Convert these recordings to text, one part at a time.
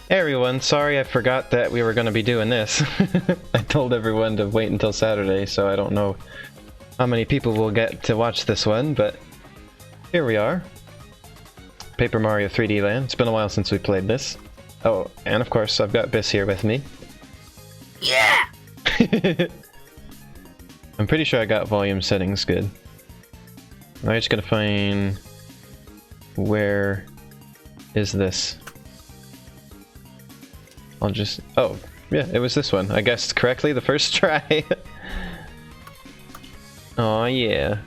Hey everyone, sorry I forgot that we were going to be doing this. I told everyone to wait until Saturday, so I don't know how many people will get to watch this one, but here we are. Paper Mario 3D Land. It's been a while since we played this. Oh, and of course I've got Bis here with me. Yeah! I'm pretty sure I got volume settings good. I'm just gonna find... Where is this? I'll just... Oh, yeah, it was this one. I guessed correctly the first try. Oh yeah.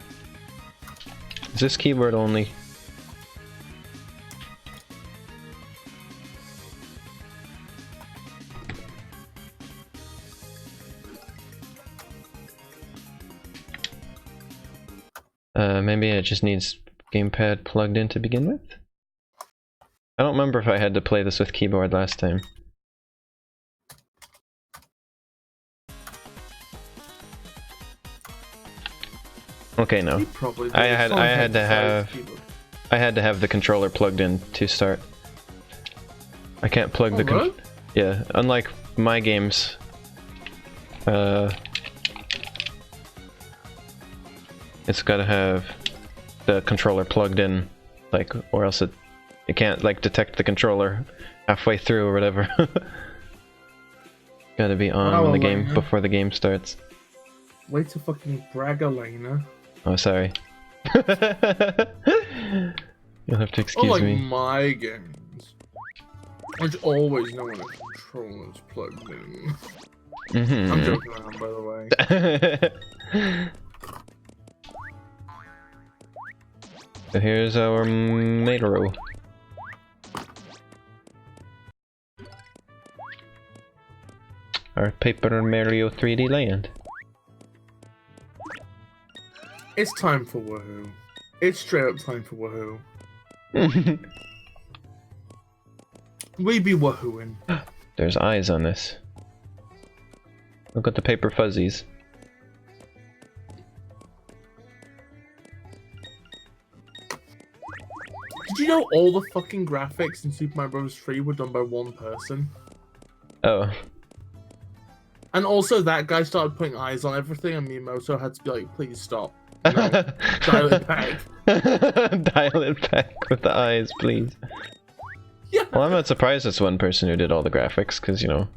Is this keyboard only? Maybe it just needs gamepad plugged in to begin with? I don't remember if I had to play this with keyboard last time. Okay, no. I had to have the controller plugged in to start. I can't plug the really? Yeah, unlike my games. It's gotta have the controller plugged in, like, or else it can't like detect the controller halfway through or whatever. Gotta be on when the game before the game starts. Way to fucking brag, Elena. Oh, sorry. You'll have to excuse Unlike me. my games, which always know when a controller's plugged in. Mm-hmm. I'm joking around, by the way. So here's our Mario. Our Paper Mario 3D Land. It's time for woohoo. It's straight up time for woohoo. We be woohooing. There's eyes on this. Look at the paper fuzzies. Did you know all the fucking graphics in Super Mario Bros. 3 were done by one person? Oh. And also that guy started putting eyes on everything and Miyamoto had to be like, please stop. No, dial it back. Dial it back with the eyes, please. Yeah. Well, I'm not surprised it's one person who did all the graphics, because, you know,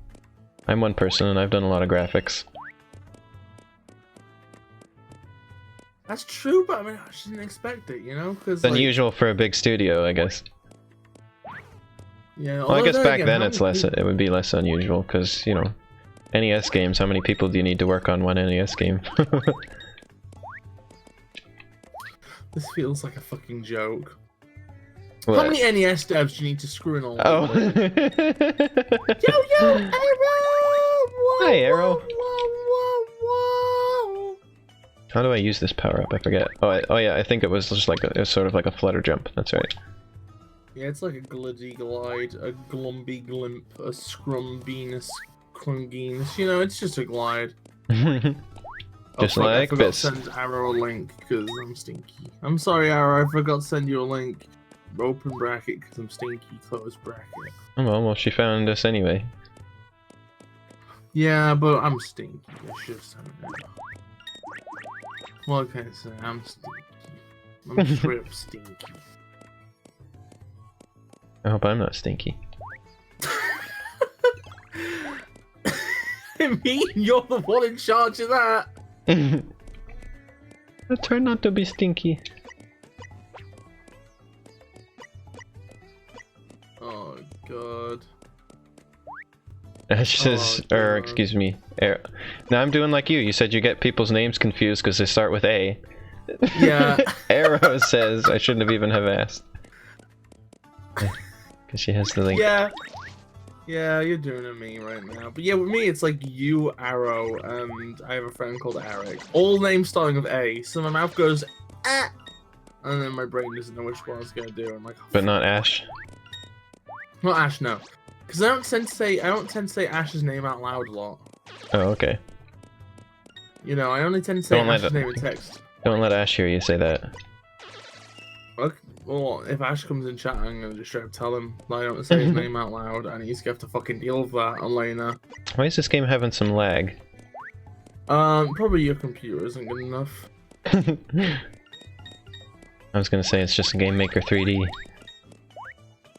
I'm one person and I've done a lot of graphics. That's true, but I mean, I just didn't expect it, you know? It's unusual for a big studio, I guess. Yeah, well, I guess back then it would be less unusual, because, you know, NES games, how many people do you need to work on one NES game? This feels like a fucking joke. What? How many NES devs do you need to screw in all Oh. Yo, Arrow! Whoa, Hi, Arrow. Whoa, whoa, whoa. How do I use this power up? I forget. Oh yeah, I think it was just like it was sort of like a flutter jump. That's right. Yeah, it's like a gliddy glide, a glumby glimp, a scrumbiness, crunginess. You know, it's just a glide. Just fuck, like I forgot this. to send Arrow a link because I'm stinky. I'm sorry, Arrow. I forgot to send you a link. Open bracket because I'm stinky. Close bracket. Oh well, she found us anyway. Yeah, but I'm stinky. I should have sent it. What can I say? I'm stinky. I'm straight up stinky. I hope I'm not stinky. I mean, you're the one in charge of that. I try not to be stinky. Oh god. Ash says, or excuse me, now I'm doing like you. You said you get people's names confused because they start with A. Yeah. Arrow says I shouldn't have even have asked. Because she has the link. Yeah. Yeah, you're doing it to me right now. But yeah, with me, it's like you, Arrow, and I have a friend called Eric. All names starting with A. So my mouth goes, ah! And then my brain doesn't know which one I was gonna do. I'm like, oh, But not Ash. not Ash, no. Because I don't tend to say Ash's name out loud a lot. Oh, okay. You know, I only tend to say Don't let Ash's it- name in text. Don't let Ash hear you say that. Okay, well, if Ash comes in chat, I'm gonna just straight up tell him I don't say his name out loud, and he's gonna have to fucking deal with that, Elena. Why is this game having some lag? Probably your computer isn't good enough. I was gonna say it's just Game Maker 3D.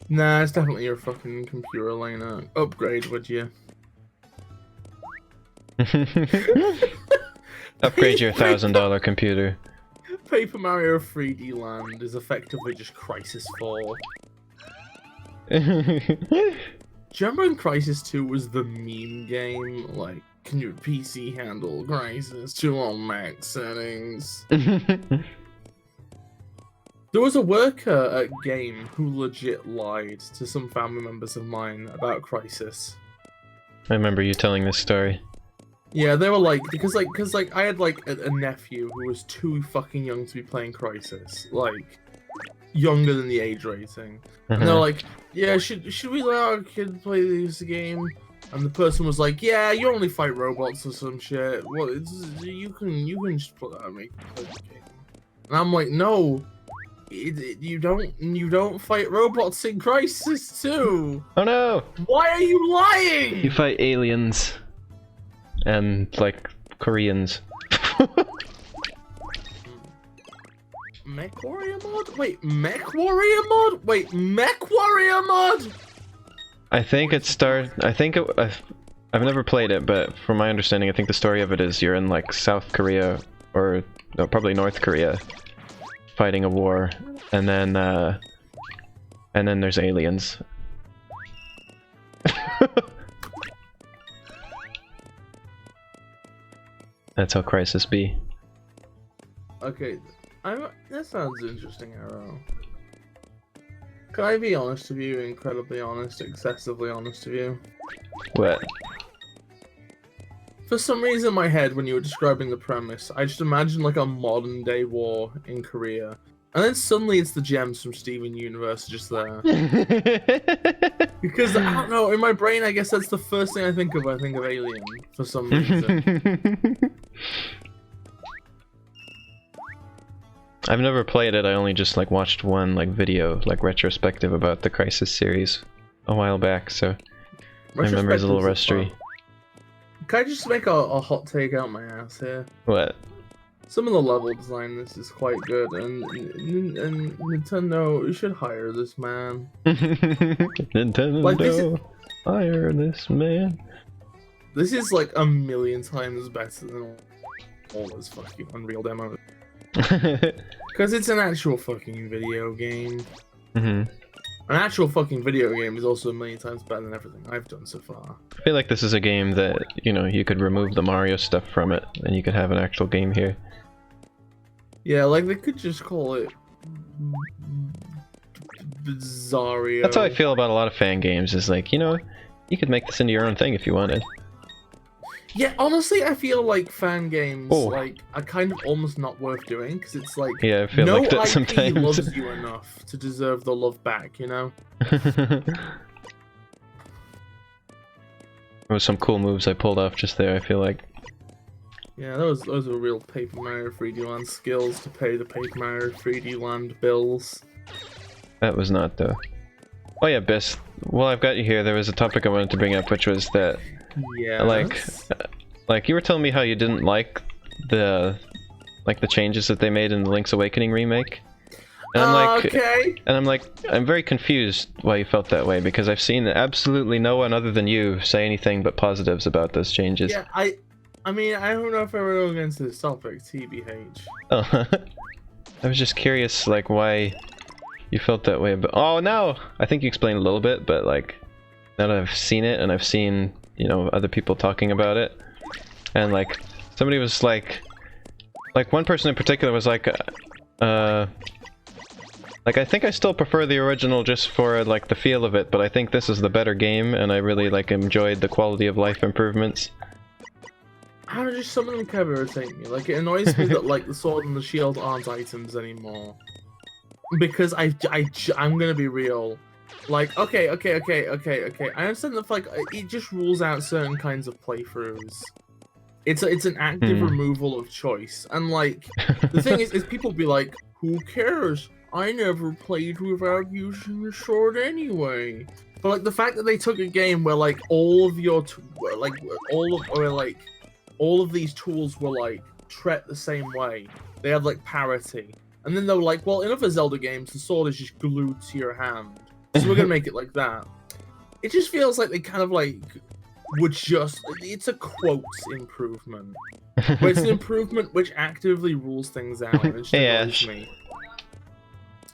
Nah, it's definitely your fucking computer, Elena. Upgrade, would you? Upgrade your $1,000 computer. Paper Mario 3D Land is effectively just Crisis 4. Do you remember when Crisis 2 was the meme game? Like, can your PC handle Crisis 2 on max settings? There was a worker at Game who legit lied to some family members of mine about Crisis. I remember you telling this story. Yeah, they were like, because I had like a nephew who was too fucking young to be playing Crisis, like younger than the age rating. And they're like, yeah, should we let our kid play this game? And the person was like, yeah, you only fight robots or some shit. Well, you can just put that and make play the game. And I'm like, no, you don't fight robots in Crisis 2. Oh no! Why are you lying? You fight aliens. And, like, Koreans. Mech Warrior mod? Wait, Mech Warrior mod? Wait, Mech Warrior mod? I think it I've never played it, but from my understanding, I think the story of it is you're in, like, South Korea, or, no, probably North Korea, fighting a war, and then there's aliens. That's how Crisis be. Okay, that sounds interesting, Arrow. Can I be honest with you? Incredibly honest, excessively honest with you. What? For some reason in my head, when you were describing the premise, I just imagined like a modern day war in Korea. And then suddenly it's the gems from Steven Universe just there. Because, I don't know, in my brain I guess that's the first thing I think of Alien, for some reason. I've never played it, I only just like watched one like video, like retrospective about the Crisis series a while back, so my memory's a little rusty. Can I just make a hot take out my ass here? What? Some of the level design in this is quite good, and Nintendo should hire this man. Nintendo, like, hire this man. This is like a million times better than all those fucking Unreal demos. Because it's an actual fucking video game. An actual fucking video game is also a million times better than everything I've done so far. I feel like this is a game that, you know, you could remove the Mario stuff from it, and you could have an actual game here. Yeah, like they could just call it Bizarrio. That's how I feel about a lot of fan games, is like, you know, you could make this into your own thing if you wanted. Yeah, honestly, I feel like fan games like are kind of almost not worth doing, because it's like, yeah, I feel no like that IP sometimes. loves you enough to deserve the love back, you know? There was some cool moves I pulled off just there, I feel like. Yeah, those were real Paper Mario 3D Land skills to pay the Paper Mario 3D Land bills. That was not, though. Oh yeah, Bis. Well, I've got you here. There was a topic I wanted to bring up, which was that, like you were telling me how you didn't like the changes that they made in the Link's Awakening remake. And I'm like, I'm very confused why you felt that way, because I've seen absolutely no one other than you say anything but positives about those changes. Yeah, I mean, I don't know if I were going into this topic, TBH. Oh, I was just curious, like, why you felt that way. But oh no, I think you explained a little bit, but like, now that I've seen it and I've seen, you know, other people talking about it, and like, somebody was like one person in particular was like, I think I still prefer the original just for like the feel of it, but I think this is the better game, and I really like enjoyed the quality of life improvements. I don't know, just some of them kind of irritate me. Like, it annoys me that like the sword and the shield aren't items anymore. Because I'm gonna be real. Like, okay. I understand that like it just rules out certain kinds of playthroughs. It's an active removal of choice, and like the thing is people be like, who cares? I never played without using the sword anyway. But like the fact that they took a game where like all of your all of these tools were like treated the same way. They have like parity. And then they were like, well, in other Zelda games, the sword is just glued to your hand. So we're gonna make it like that. It just feels like they kind of like would just, it's a quotes improvement. But it's an improvement which actively rules things out and it just annoys me.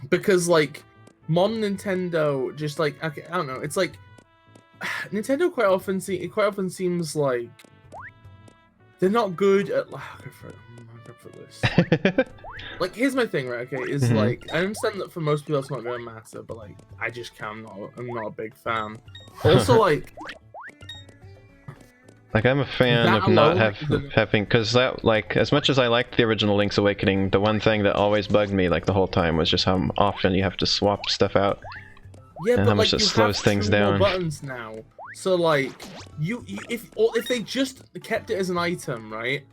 Because like modern Nintendo just like, okay, I don't know, it's like Nintendo quite often seems like they're not good at like, here's my thing, right? Okay, is like I understand that for most people it's not gonna matter, but like I just can't. I'm not a big fan. Also, like I'm a fan of not having, because that, like, as much as I liked the original Link's Awakening, the one thing that always bugged me like the whole time was just how often you have to swap stuff out. Yeah, and but how much like it you slows have things two down. more buttons now, so like if they just kept it as an item, right?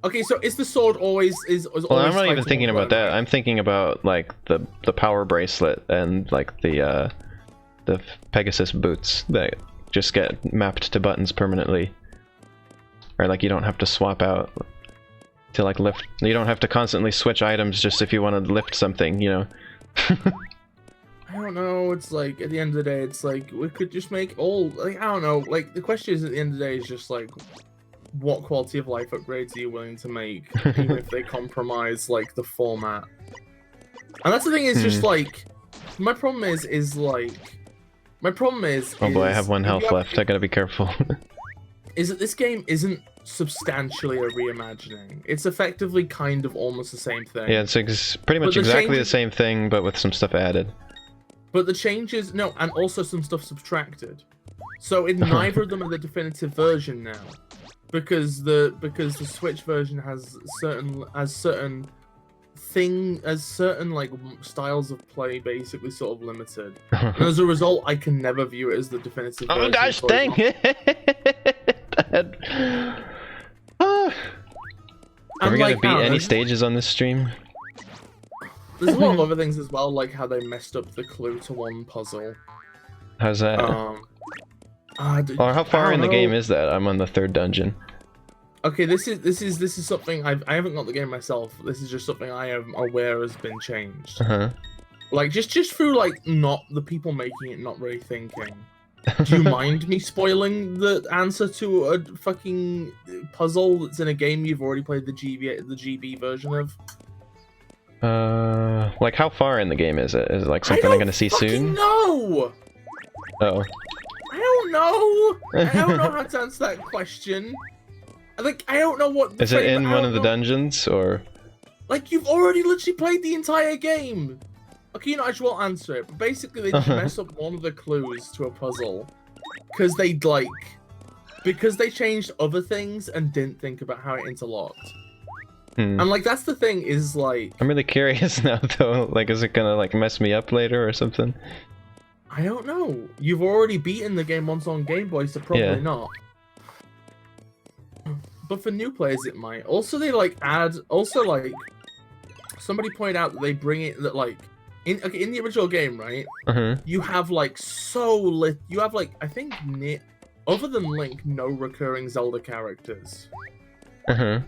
Okay, so is the sword always Well, I'm not even thinking about that. I'm thinking about like the power bracelet and like the Pegasus boots that just get mapped to buttons permanently. Or like you don't have to swap out to like lift. You don't have to constantly switch items just if you want to lift something, you know. I don't know. It's like at the end of the day, it's like we could just make all like I don't know. Like the question is at the end of the day is just like, what quality of life upgrades are you willing to make, even if they compromise like the format? And that's the thing. Is just like my problem is oh boy, I have one health left. I gotta be careful. Is that this game isn't substantially a reimagining. It's effectively kind of almost the same thing. Yeah, it's pretty much exactly the same thing, but with some stuff added. But the changes, no, and also some stuff subtracted. So in neither of them are the definitive version now. Because the Switch version has certain like styles of play basically sort of limited. And as a result, I can never view it as the definitive version. Oh gosh, dang it! Are we gonna beat any stages on this stream? There's a lot of other things as well, like how they messed up the clue to one puzzle. How's that? Or how far in the game is that? I'm on the 3rd dungeon. Okay, this is something I haven't got the game myself. This is just something I am aware has been changed. Like just through like not the people making it not really thinking. Do you mind me spoiling the answer to a fucking puzzle that's in a game you've already played the GB version of? Like how far in the game is it? Is it like something I'm gonna see soon? No. Oh. I don't know. I don't know how to answer that question. Like I don't know what. Is it in one of the dungeons or? Like you've already literally played the entire game. Okay, you know, I just won't answer it. But basically, they just mess up one of the clues to a puzzle because they changed other things and didn't think about how it interlocked. And like that's the thing is like. I'm really curious now though. Like, is it gonna like mess me up later or something? I don't know. You've already beaten the game once on Game Boy, so probably not. But for new players, it might. Also, they like add. Also, like somebody pointed out that they bring it that like. In the original game, right? You have like you have like I think other than Link, no recurring Zelda characters. And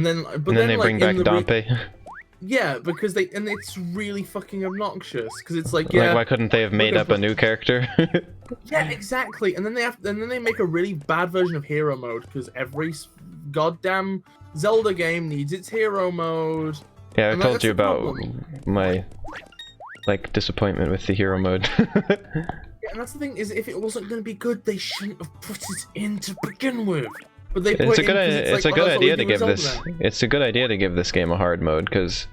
then they like, bring back Dompe. Yeah, because it's really fucking obnoxious because it's like like why couldn't they have made up a new character? Yeah, exactly. And then they make a really bad version of hero mode because every goddamn Zelda game needs its hero mode. Yeah, I told you about my like disappointment with the hero mode. Yeah, and that's the thing is, if it wasn't going to be good, they shouldn't have put it in to begin with. But they put it's a good idea to give this. It's a good idea to give this game a hard mode because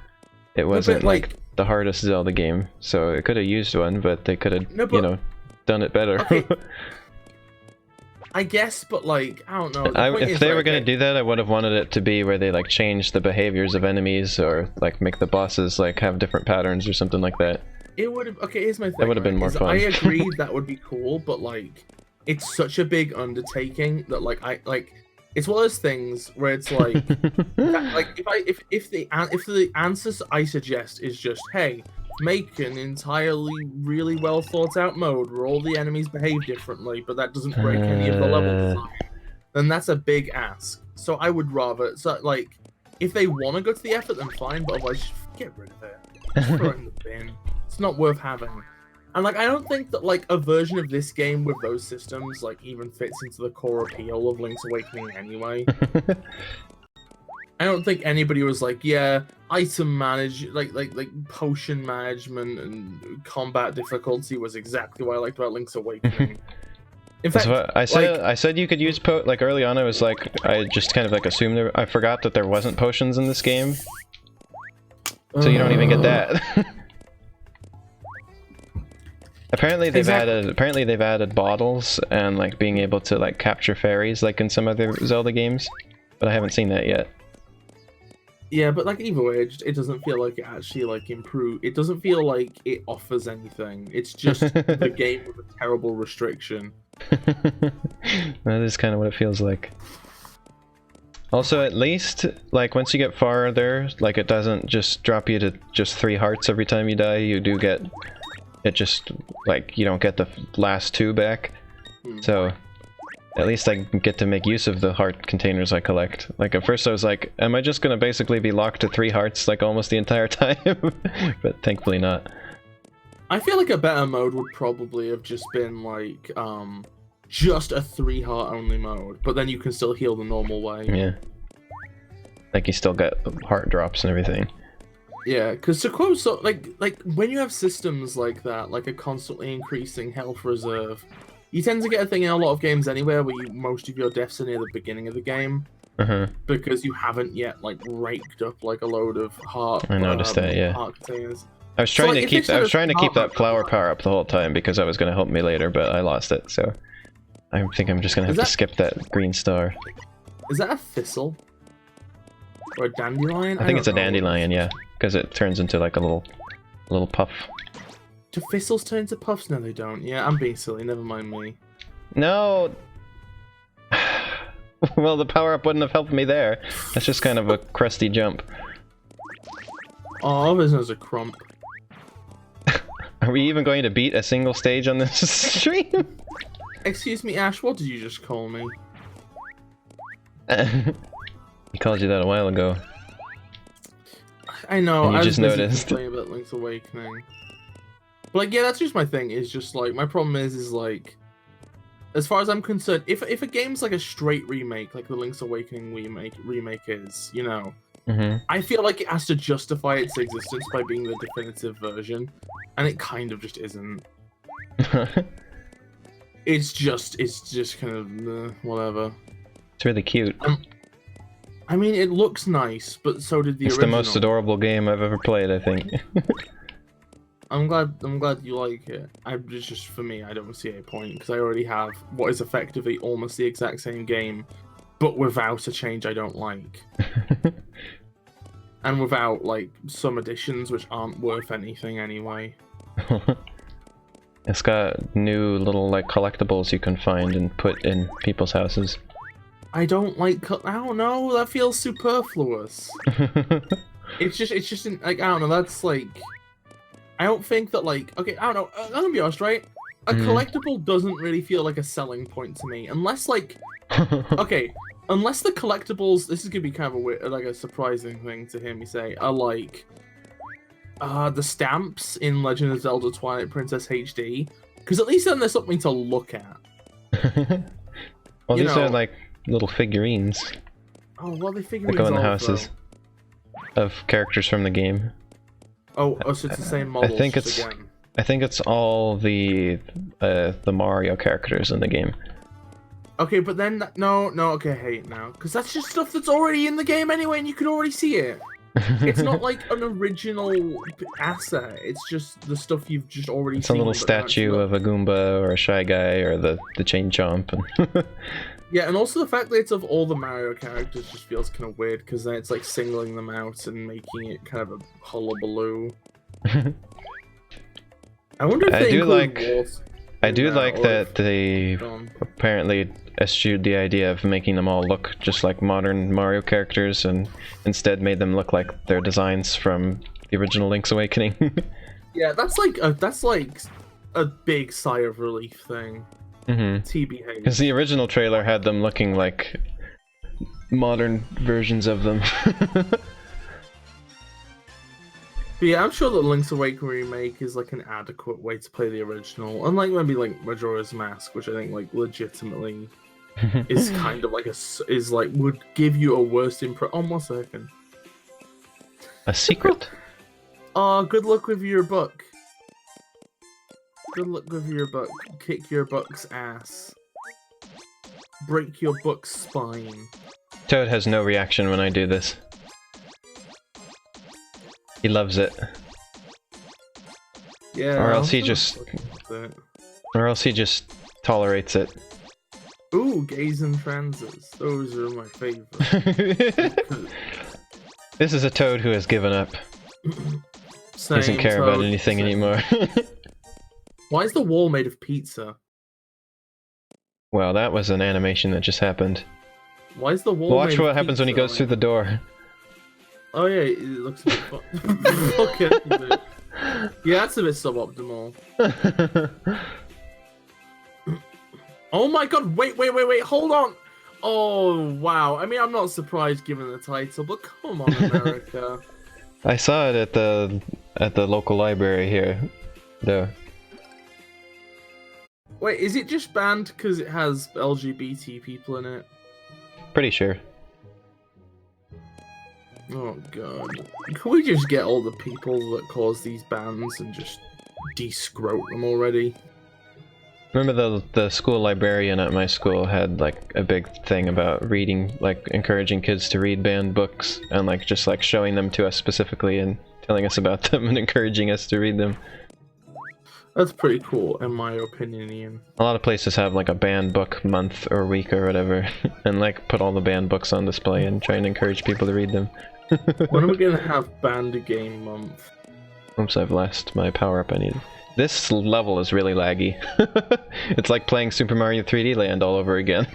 it wasn't like the hardest Zelda game, so it could have used one, but they could have you know done it better. Okay. I guess, but like, I don't know. If they were gonna do that, I would have wanted it to be where they like change the behaviors of enemies or like make the bosses like have different patterns or something like that. It would have. Okay, here's my thing. That would have been more fun. I agree that would be cool, but like, it's such a big undertaking that like it's one of those things where it's like, if the answers I suggest is just, hey, make an entirely really well thought out mode where all the enemies behave differently, but that doesn't break any of the level design, then that's a big ask. So I would rather, so like, if they want to go to the effort, then fine, but otherwise just get rid of it. Just throw it in the bin. It's not worth having. And like, I don't think that like a version of this game with those systems like even fits into the core appeal of Link's Awakening anyway. I don't think anybody was like, yeah, item like potion management and combat difficulty was exactly what I liked about Link's Awakening. In fact, so I said you could use like early on. I was like, I just kind of like assumed I forgot that there wasn't potions in this game, so you don't even get that. Apparently they've added bottles and like being able to like capture fairies like in some other Zelda games, but I haven't seen that yet. Yeah, but like either way, it doesn't feel like it actually like it doesn't feel like it offers anything. It's just the game with a terrible restriction. That is kind of what it feels like. Also, at least like once you get farther, like it doesn't just drop you to just 3 hearts every time you die. You do get it, just like you don't get the last 2 back. So at least I get to make use of the heart containers I collect. Like at first I was like, am I just gonna basically be locked to 3 hearts like almost the entire time? But thankfully not. I feel like a better mode would probably have just been like just a 3 heart only mode, but then you can still heal the normal way. Yeah. Like you still get heart drops and everything. Yeah, because to quote, so like when you have systems like that, like a constantly increasing health reserve, you tend to get a thing in a lot of games anywhere where most of your deaths are near the beginning of the game, because you haven't yet like raked up like a load of heart. I noticed that, yeah. Heart containers. I was trying to keep that flower power up the whole time because that was going to help me later, but I lost it, so I think I'm just going to have to skip that green star. Is that a thistle? Or a dandelion? I think it's a dandelion, yeah, because it turns into like a little puff. Do thistles turn into puffs? No, they don't. Yeah, I'm being silly. Never mind me. No. Well, the power up wouldn't have helped me there. That's just kind of a crusty jump. Oh, there's a crump. Are we even going to beat a single stage on this stream? Excuse me, Ash. What did you just call me? He called you that a while ago. I know. And you just noticed. Playing about Link's Awakening. But like, yeah, that's just my thing. Is just like my problem is like, as far as I'm concerned, if a game's like a straight remake, like the Link's Awakening remake is, you know, I feel like it has to justify its existence by being the definitive version, and it kind of just isn't. It's just kind of whatever. It's really cute. I mean, it looks nice, but so did the original. It's the most adorable game I've ever played, I think. I'm glad you like it. It's just for me, I don't see a point because I already have what is effectively almost the exact same game, but without a change I don't like, and without like some additions which aren't worth anything anyway. It's got new little like collectibles you can find and put in people's houses. I don't like. I don't know. That feels superfluous. It's just like, I don't know. That's like, I don't think that like, okay, I don't know. I'm gonna be honest, right? A collectible doesn't really feel like a selling point to me, unless like, okay, unless the collectibles. This is gonna be kind of a weird, like a surprising thing to hear me say. Are like, the stamps in Legend of Zelda: Twilight Princess HD, because at least then there's something to look at. Well, these are like little figurines. Oh, what are they figurines? That go in the houses of characters from the game. Oh, so it's the same models. I think it's all the Mario characters in the game. Okay, but then no, okay, hey now, because that's just stuff that's already in the game anyway, and you can already see it. It's not like an original asset. It's just the stuff you've just already seen. It's a little statue of a Goomba or a Shy Guy or the Chain Chomp. And yeah, and also the fact that it's of all the Mario characters just feels kind of weird, because then it's like singling them out and making it kind of a hullabaloo. I wonder if I do like or that they gone. apparently eschewed the idea of making them all look just like modern Mario characters and instead made them look like their designs from the original Link's Awakening. Yeah, that's like a big sigh of relief thing. TBH. Because the original trailer had them looking like modern versions of them. But yeah, I'm sure that Link's Awakening remake is like an adequate way to play the original, unlike maybe like Majora's Mask, which I think like legitimately is kind of like would give you a worse impression. Oh, 1 second. A secret? Oh, good luck with your book. Good luck with your book. Kick your book's ass. Break your book's spine. Toad has no reaction when I do this. He loves it. Yeah. Or else he just tolerates it. Ooh, gays and transes. Those are my favorite. This is a Toad who has given up. Doesn't care about anything anymore. Why is the wall made of pizza? Well, that was an animation that just happened. Why is the wall Watch made what of happens when he pizza? goes through the door. Oh yeah, it looks a bit okay. Yeah, that's a bit suboptimal. Oh my god, wait, hold on! Oh, wow. I mean, I'm not surprised given the title, but come on, America. I saw it at the local library here, though. Wait, is it just banned because it has LGBT people in it? Pretty sure. Oh god. Can we just get all the people that cause these bans and just de-scrote them already? Remember the school librarian at my school had like a big thing about reading, like encouraging kids to read banned books and like just like showing them to us specifically and telling us about them and encouraging us to read them. That's pretty cool, in my opinion, Ian. A lot of places have like a banned book month or week or whatever, and like put all the banned books on display and try and encourage people to read them. When are we gonna have banned game month? Oops, I've lost my power up I need. This level is really laggy. It's like playing Super Mario 3D Land all over again.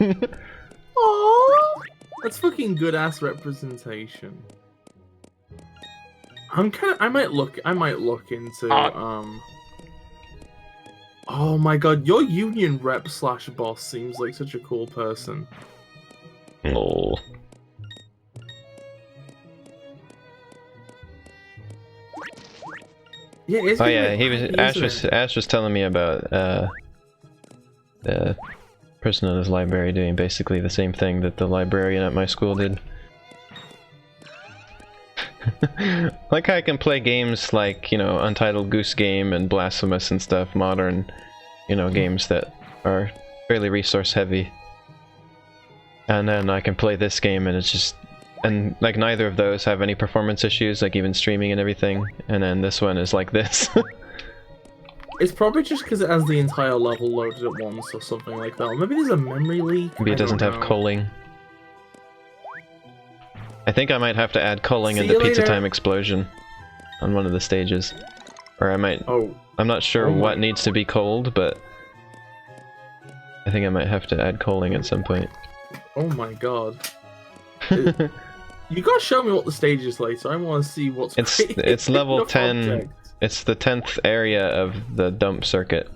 Aww! That's fucking good ass representation. I might look into Oh my god, your union rep / boss seems like such a cool person. Oh. Yeah, Oh yeah, he was Ash was telling me about the person in his library doing basically the same thing that the librarian at my school did. Like I can play games like, you know, Untitled Goose Game and Blasphemous and stuff, modern, you know, games that are fairly resource heavy. And then I can play this game and it's just, and like neither of those have any performance issues, like even streaming and everything, and then this one is like this. It's probably just because it has the entire level loaded at once or something like that. Or maybe there's a memory leak. Maybe it doesn't have culling. I think I might have to add culling in the Pizza Time explosion on one of the stages. Or I might... Oh. I'm not sure what needs to be culled, but I think I might have to add culling at some point. Oh my god. You gotta show me what the stage is like, so I want to see what's It's level 10. Object. It's the 10th area of the dump circuit.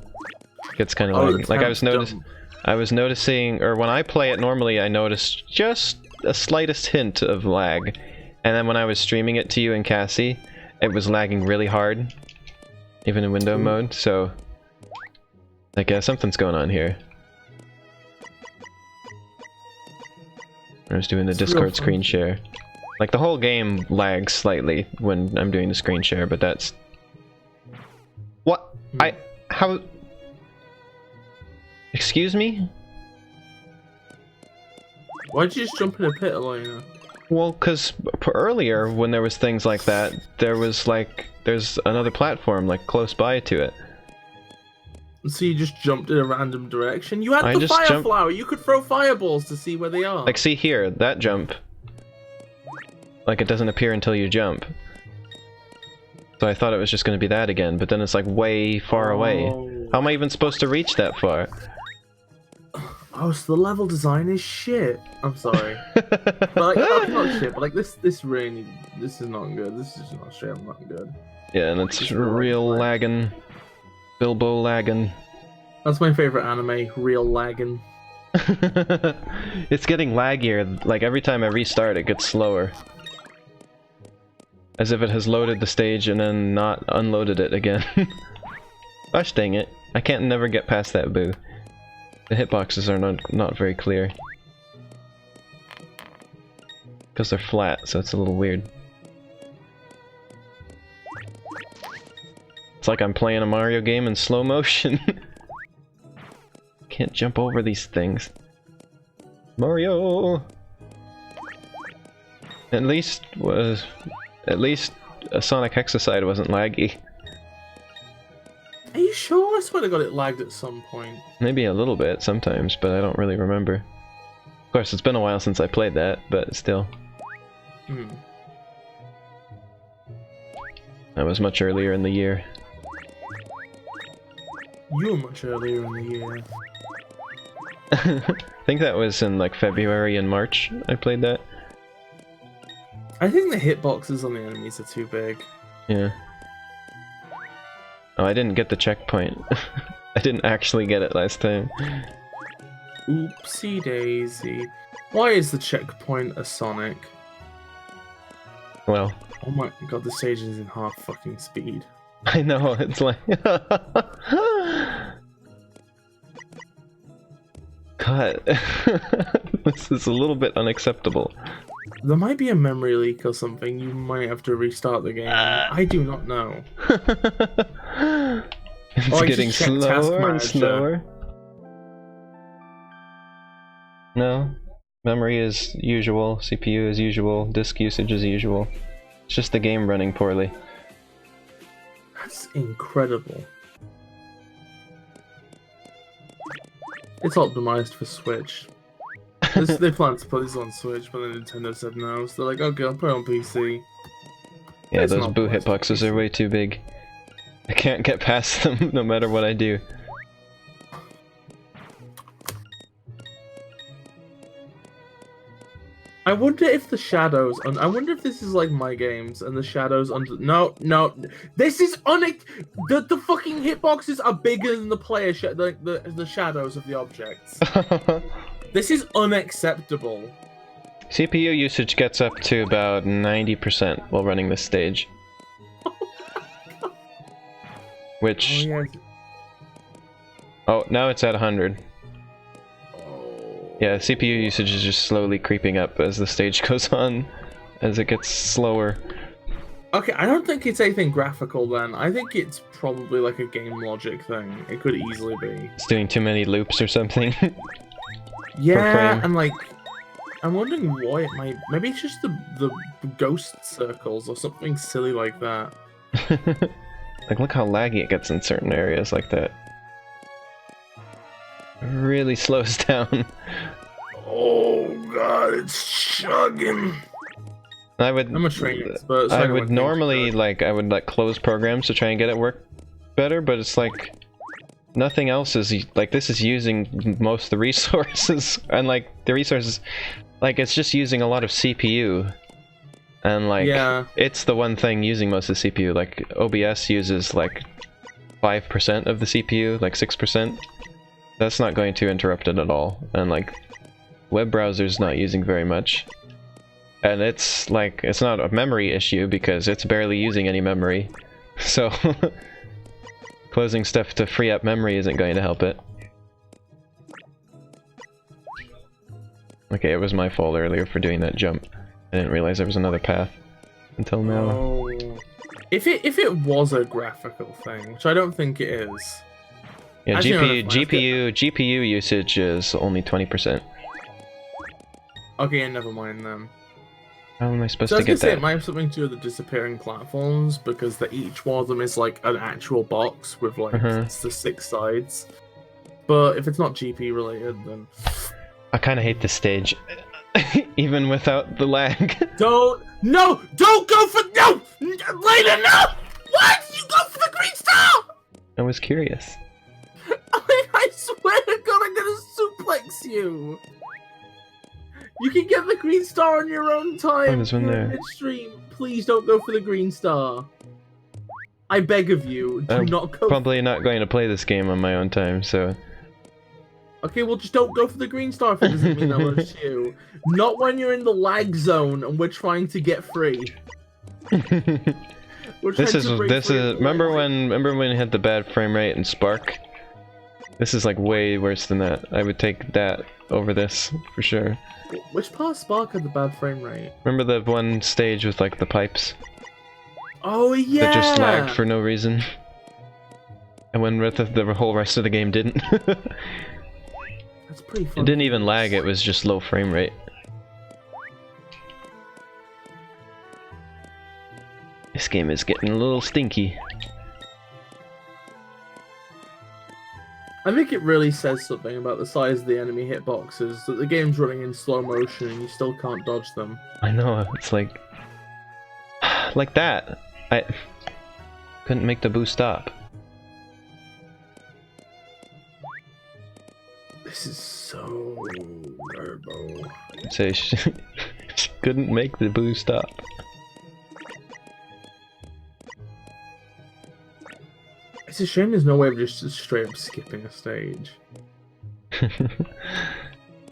It's kind of like I was noticing, or when I play it normally, I notice just a slightest hint of lag, and then when I was streaming it to you and Cassie, it was lagging really hard, even in window mode. So, like, yeah, something's going on here. I was doing the Discord screen share. Like, the whole game lags slightly when I'm doing the screen share, but that's... What? How... Excuse me? Why'd you just jump in a pit, Elena? Well, because earlier, when there was things like that, there was, like... There's another platform, like, close by to it. So you just jumped in a random direction? You had the fire flower! You could throw fireballs to see where they are! Like, see here, that jump. Like, it doesn't appear until you jump. So I thought it was just going to be that again, but then it's, like, way far away. How am I even supposed to reach that far? Oh, so the level design is shit. I'm sorry. But like, not shit, but like this is not good. This is not straight up not good. Yeah, and it's real lagging. Bilbo lagging. That's my favorite anime, real lagging. It's getting laggier, like every time I restart it gets slower. As if it has loaded the stage and then not unloaded it again. Gosh dang it, I can't never get past that boo. The hitboxes are not very clear. Because they're flat, so it's a little weird. It's like I'm playing a Mario game in slow motion. Can't jump over these things. Mario! At least a Sonic Hexacide wasn't laggy. Are you sure? I swear to God it lagged at some point. Maybe a little bit sometimes, but I don't really remember. Of course, it's been a while since I played that, but still. That was much earlier in the year. You were much earlier in the year. I think that was in like February and March I played that. I think the hitboxes on the enemies are too big. Yeah. Oh, I didn't get the checkpoint. I didn't actually get it last time. Oopsie daisy. Why is the checkpoint a Sonic? Well. Oh my God, the stage is in half fucking speed. I know, it's like... God. This is a little bit unacceptable. There might be a memory leak or something. You might have to restart the game. I do not know. It's getting slower and slower. No. Memory is usual, CPU is usual, disk usage is usual. It's just the game running poorly. That's incredible. It's optimized for Switch. They planned to put this on Switch, but then Nintendo said no, so they're like, okay, I'll put it on PC. Yeah, it's those boo hitboxes are way too big. I can't get past them no matter what I do. I wonder if the shadows... I wonder if this is like my games, and the shadows under... No. This is the fucking hitboxes are bigger than the player... the shadows of the objects. This is unacceptable. CPU usage gets up to about 90% while running this stage. Which... Oh, now it's at 100. Yeah, CPU usage is just slowly creeping up as the stage goes on, as it gets slower. Okay, I don't think it's anything graphical then. I think it's probably like a game logic thing. It could easily be. It's doing too many loops or something. Yeah, and like, I'm wondering why it might... Maybe it's just the ghost circles or something silly like that. Like, look how laggy it gets in certain areas like that. It really slows down. Oh God, it's chugging. I'm a trained expert. So I would normally I would close programs to try and get it work better, but it's like nothing else is like this is using most of the resources, and like the resources, like it's just using a lot of CPU, and like it's the one thing using most of the CPU. Like OBS uses like 5% of the CPU, like 6%. That's not going to interrupt it at all, and like web browser's not using very much, and it's like it's not a memory issue because it's barely using any memory, so closing stuff to free up memory isn't going to help it. Okay, it was my fault earlier for doing that jump. I didn't realize there was another path until now. Oh. If it was a graphical thing, which I don't think it is. Yeah, GPU usage is only 20%. Okay, never mind then. How am I supposed So I to was get gonna say that? it might have something to do with the disappearing platforms, because each one of them is like an actual box with like the 6 sides. But if it's not GP related, then I kind of hate this stage, even without the lag. don't go for later. No, what? You go for the green star. I was curious. you. You can get the green star on your own time. Oh, there's one there. Midstream. Please don't go for the green star. I beg of you, do I'm not go. probably not going to play this game on my own time, so... Okay, well just don't go for the green star if it doesn't mean that much to you. Not when you're in the lag zone and we're trying to get free. Remember when you had the bad frame rate in Spark? This is like way worse than that. I would take that over this for sure. Which part of Spark had the bad frame rate? Remember the one stage with like the pipes? Oh yeah! That just lagged for no reason. And when the whole rest of the game didn't. That's pretty fun. It didn't even lag, it was just low frame rate. This game is getting a little stinky. I think it really says something about the size of the enemy hitboxes, that the game's running in slow motion and you still can't dodge them. I know, it's like... like that! I couldn't make the boo stop. This is so turbo. I'd say she couldn't make the boo stop. It's a shame there's no way of just straight up skipping a stage.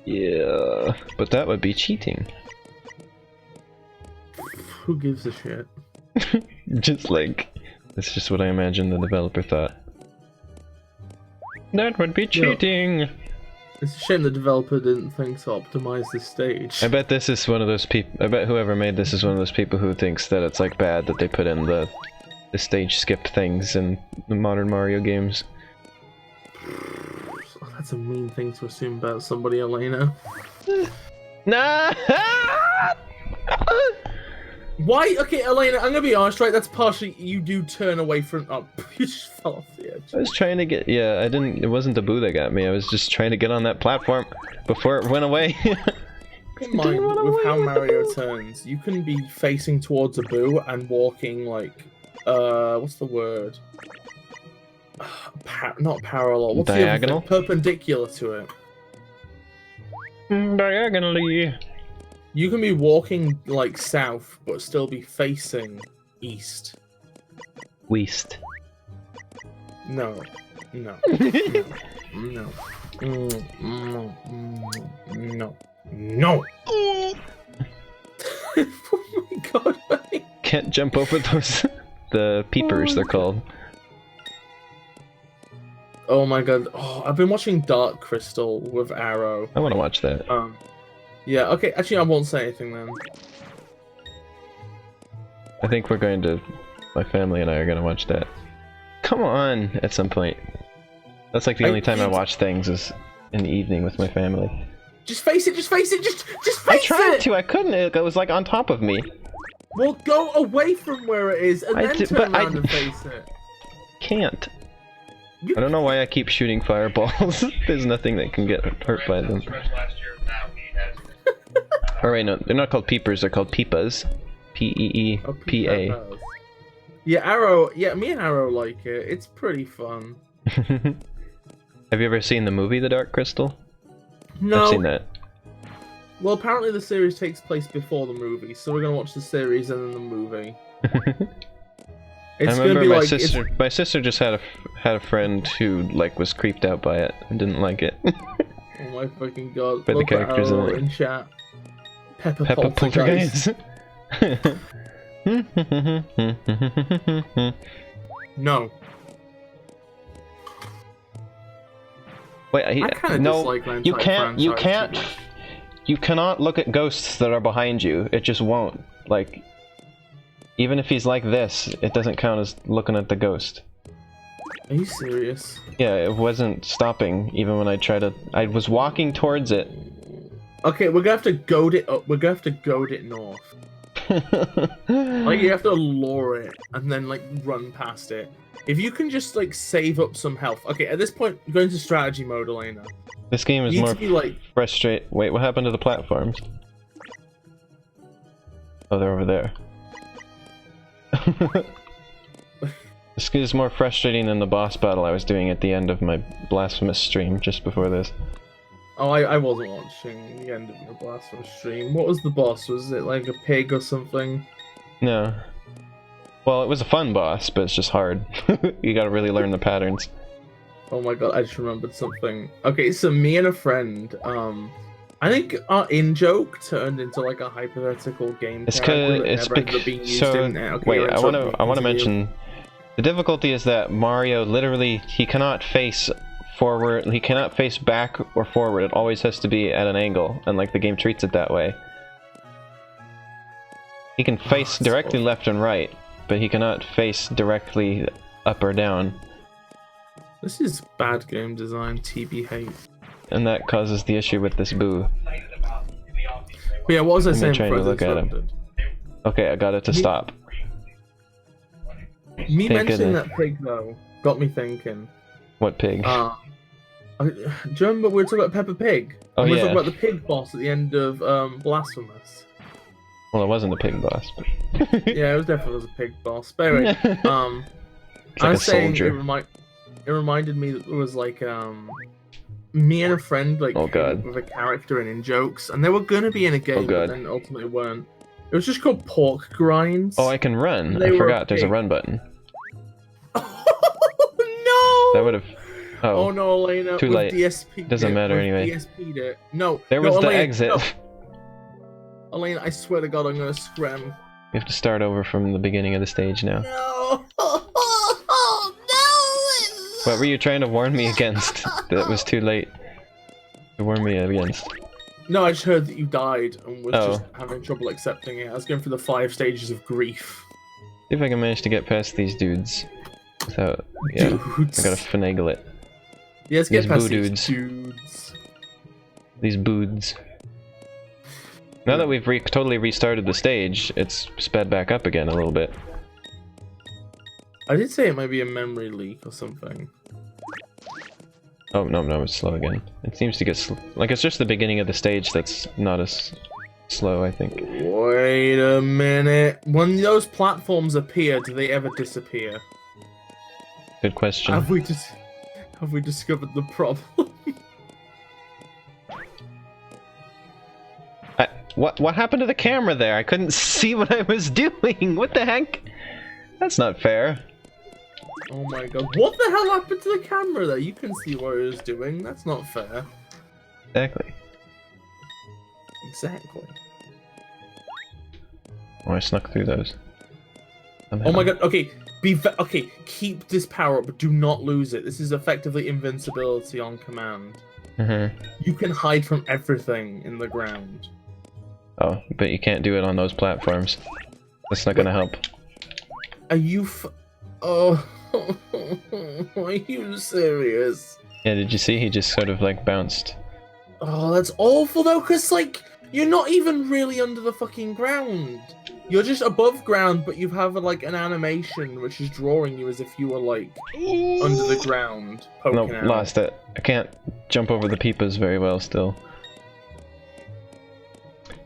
Yeah, but that would be cheating. Who gives a shit? Just like, that's just what I imagine the developer thought. That would be cheating! It's a shame the developer didn't think to optimize this stage. I bet this is one of those people, I bet whoever made this is one of those people who thinks that it's like bad that they put in the stage skip things in the modern Mario games. That's a mean thing to assume about somebody, Elena. Nah! Why? Okay, Elena, I'm gonna be honest, right? That's partially you do turn away from. Oh, you just fell off the edge. I was trying to get. Yeah, I didn't. It wasn't the boo that got me. I was just trying to get on that platform before it went away. Keep in mind, with how Mario turns, you can be facing towards a boo and walking like. What's the word? Not parallel. What's diagonal? The other thing? Perpendicular to it. Diagonally. You can be walking like south, but still be facing east. West. No. No. No. No. No. No. Oh my god. Can't jump over those. The peepers, they're called. Oh my god. Oh, I've been watching Dark Crystal with Arrow. I want to watch that. Yeah, okay, actually I won't say anything then. I think we're going to... My family and I are going to watch that. Come on! At some point. That's like the only time I watch things is in the evening with my family. Just face it, just face it, just face it! I tried to, I couldn't, it was like on top of me. Well, go away from where it is and then turn around and face it. Can't. I don't know why I keep shooting fireballs. There's nothing that can get hurt by them. Oh wait, no, they're not called peepers, they're called peepas. P-E-E-P-A. Yeah, Arrow, yeah, me and Arrow like it. It's pretty fun. Have you ever seen the movie The Dark Crystal? No. I've seen that. Well, apparently the series takes place before the movie, so we're gonna watch the series and then the movie. It's I remember gonna be my like, sister. My sister just had a friend who like was creeped out by it and didn't like it. Oh my fucking god! By the Look at characters in Arrow it. in chat. Pepper Poltergeist. No. Wait, I kinda no, dislike you can't. You can't. You cannot look at ghosts that are behind you. It just won't. Like, even if he's like this, it doesn't count as looking at the ghost. Are you serious? Yeah, it wasn't stopping even when I tried to. I was walking towards it. Okay, we're gonna have to goad it up. We're gonna have to goad it north. Like, you have to lure it and then like run past it. If you can just like save up some health. Okay, at this point, go into strategy mode, Elena. This game is more frustrating. Wait, what happened to the platforms? Oh, they're over there. This is more frustrating than the boss battle I was doing at the end of my Blasphemous stream just before this. Oh, I wasn't watching the end of your Blasphemous stream. What was the boss? Was it like a pig or something? No. Well, it was a fun boss, but it's just hard. You gotta really learn the patterns. Oh my god, I just remembered something. Okay, so me and a friend, I think our in-joke turned into like a hypothetical game It's character cause that it's never ended up being used so in it. Okay, wait, you're I wanna interrupting me. mention the difficulty is that Mario literally he cannot face forward, he cannot face back or forward. It always has to be at an angle, and like the game treats it that way. He can face directly left and right, but he cannot face directly up or down. This is bad game design, TBH. And that causes the issue with this boo. But yeah, what was I saying trying before to look at him. Okay, I got it to stop. Me Thank mentioning goodness. that pig though got me thinking. What pig? Do you remember we were talking about Peppa Pig? Oh, And we were yeah. talking about the pig boss at the end of Blasphemous. Well, it wasn't a pig boss, but Yeah, it was definitely was a pig boss. But anyway, it's like I a was saying soldier. it reminded me that it was like me and a friend like Oh, came God. up with a character and in jokes, and they were gonna be in a game, but God. then ultimately weren't. It was just called Pork Grinds. Oh, I can run. They I were forgot. There's a pig. run button. Oh no! That would have. Oh Oh, no, Elena. too we've late. DSP'd Doesn't it, matter we've anyway. DSP'd it. No. there no, was the Elena, exit. no. Elena, I swear to God, I'm gonna scram. You have to start over from the beginning of the stage now. No! No! What were you trying to warn me against? That was too late to warn me against. No, I just heard that you died and was Oh. just having trouble accepting it. I was going through the 5 stages of grief. See if I can manage to get past these dudes without. Yeah, Dudes. I gotta finagle it. Yeah, let's get these past boo these dudes. These boods. Now that we've totally restarted the stage, it's sped back up again a little bit. I did say it might be a memory leak or something. Oh, no, it's slow again. It seems to get like it's just the beginning of the stage that's not as slow, I think. Wait a minute. When those platforms appear, do they ever disappear? Good question. Have we discovered the problem? What happened to the camera there? I couldn't see what I was doing. What the heck? That's not fair. Oh my god. What the hell happened to the camera there? You can see what it was doing. That's not fair. Exactly. Exactly. Oh, I snuck through those. Somehow. Oh my god. Okay. Okay. Keep this power up, but do not lose it. This is effectively invincibility on command. You can hide from everything in the ground. Oh, but you can't do it on those platforms. That's not gonna help. Are you Oh. Are you serious? Yeah, did you see? He just sort of like bounced. Oh, that's awful though, because like, you're not even really under the fucking ground. You're just above ground, but you have like an animation which is drawing you as if you were like under the ground, poking Nope, out. lost it. I can't jump over the peepas very well still.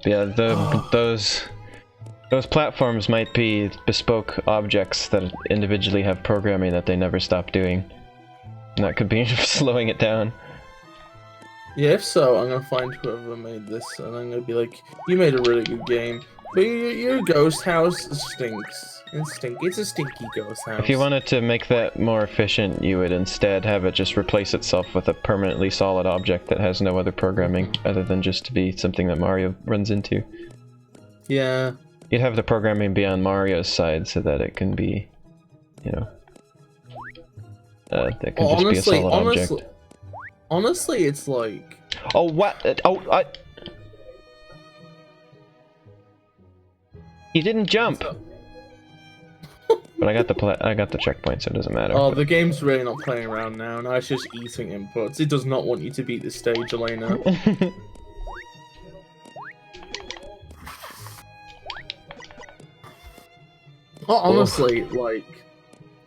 But yeah, those platforms might be bespoke objects that individually have programming that they never stop doing. And that could be slowing it down. Yeah, if so, I'm gonna find whoever made this, and I'm gonna be like, you made a really good game, but your ghost house stinks. It's a stinky ghost house. If you wanted to make that more efficient, you would instead have it just replace itself with a permanently solid object that has no other programming other than just to be something that Mario runs into. Yeah. You'd have the programming be on Mario's side so that it can be, you know, that can just be a solid object. Honestly, it's like... Oh, what? Oh, he didn't jump! But I got the checkpoint, so it doesn't matter. Oh, the game's really not playing around now. Now it's just eating inputs. It does not want you to beat this stage, Elena. Honestly,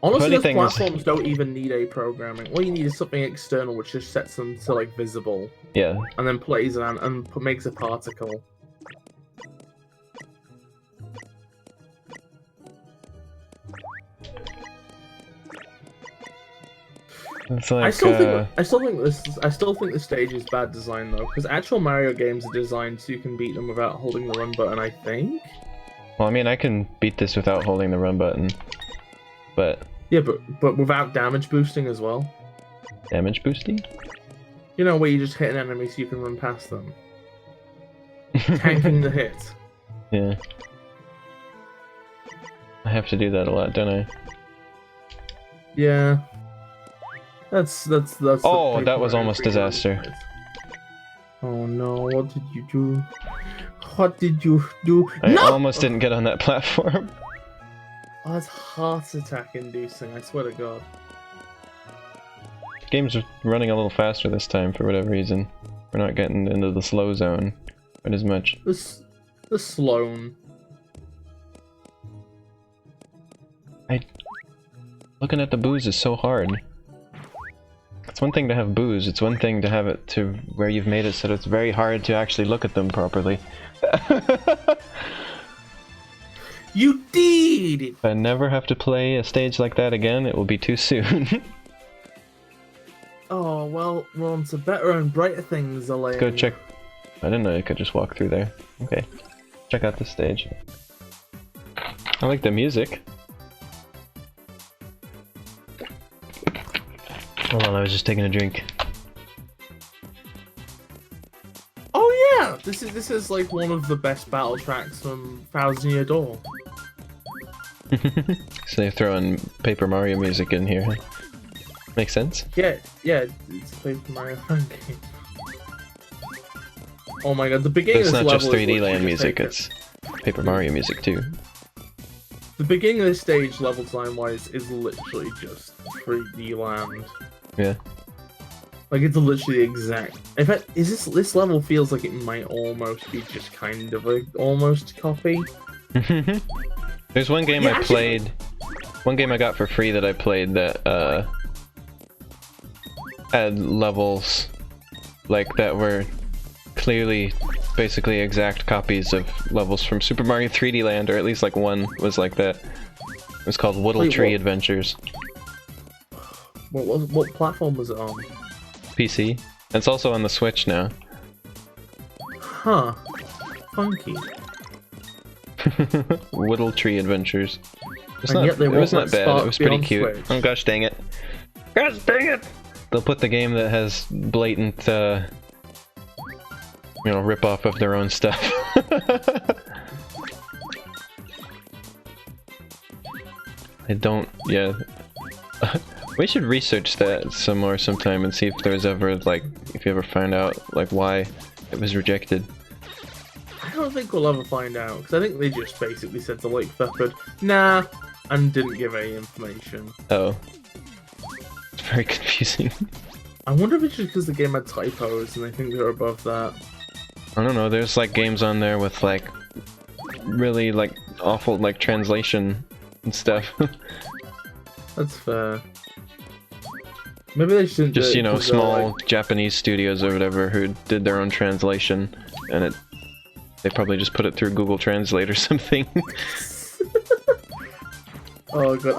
honestly, those platforms don't even need a programming. All you need is something external which just sets them to like visible. Yeah. And then plays it and makes a particle. It's like, I still think the stage is bad design though, because actual Mario games are designed so you can beat them without holding the run button, I think. well, I mean, I can beat this without holding the run button, but... Yeah, but without damage boosting as well. Damage boosting? You know, where you just hit an enemy so you can run past them. Tanking the hit. Yeah. I have to do that a lot, don't I? Yeah. That's Oh, that was almost disaster. Oh no, what did you do? What did you do? I No! almost didn't get on that platform. Oh, that's heart attack inducing, I swear to god. Game's running a little faster this time for whatever reason. We're not getting into the slow zone quite as much. The Sloan. Looking at the booze is so hard. It's one thing to have booze, it's one thing to have it to where you've made it so that it's very hard to actually look at them properly. You did! If I never have to play a stage like that again, it will be too soon. Oh, well, we're on to better and brighter things, Elaine. Go check. I didn't know you could just walk through there. Okay. Check out this stage. I like the music. Hold on, I was just taking a drink. Oh yeah! This is like one of the best battle tracks from Thousand Year Door. So they're throwing Paper Mario music in here. Makes sense? Yeah, it's Paper Mario Funky. Oh my god, the beginning But it's of this not level just 3D is Land literally music, Paper. it's Paper Mario music too. The beginning of this stage, level design-wise, is literally just 3D Land. Yeah. Like, it's literally exact. In fact, this level feels like it might almost be just kind of a almost copy. There's one game I played, one game I got for free that I played that had levels like that were clearly basically exact copies of levels from Super Mario 3D Land, or at least like one was like that. It was called Whittle Tree Adventures. What platform was it on? PC. It's also on the Switch now. Huh. Funky. Whittle Tree Adventures. It's And not, yet they it won't wasn't let that bad, it Spark was be pretty on cute. Switch. Oh gosh dang it. Gosh dang it! They'll put the game that has blatant, you know, rip-off of their own stuff. I don't, yeah. We should research that some more sometime and see if there's ever, like, if you ever find out, like, why it was rejected. I don't think we'll ever find out, because I think they just basically said to Lake Shepherd, nah, and didn't give any information. Oh. It's very confusing. I wonder if it's just because the game had typos and they think they're above that. I don't know, there's, like, games on there with, like, really, like, awful, like, translation and stuff. That's fair. Maybe they shouldn't do Just, it you know, 'cause they're, small like... Japanese studios or whatever who did their own translation, and they probably just put it through Google Translate or something. Oh god,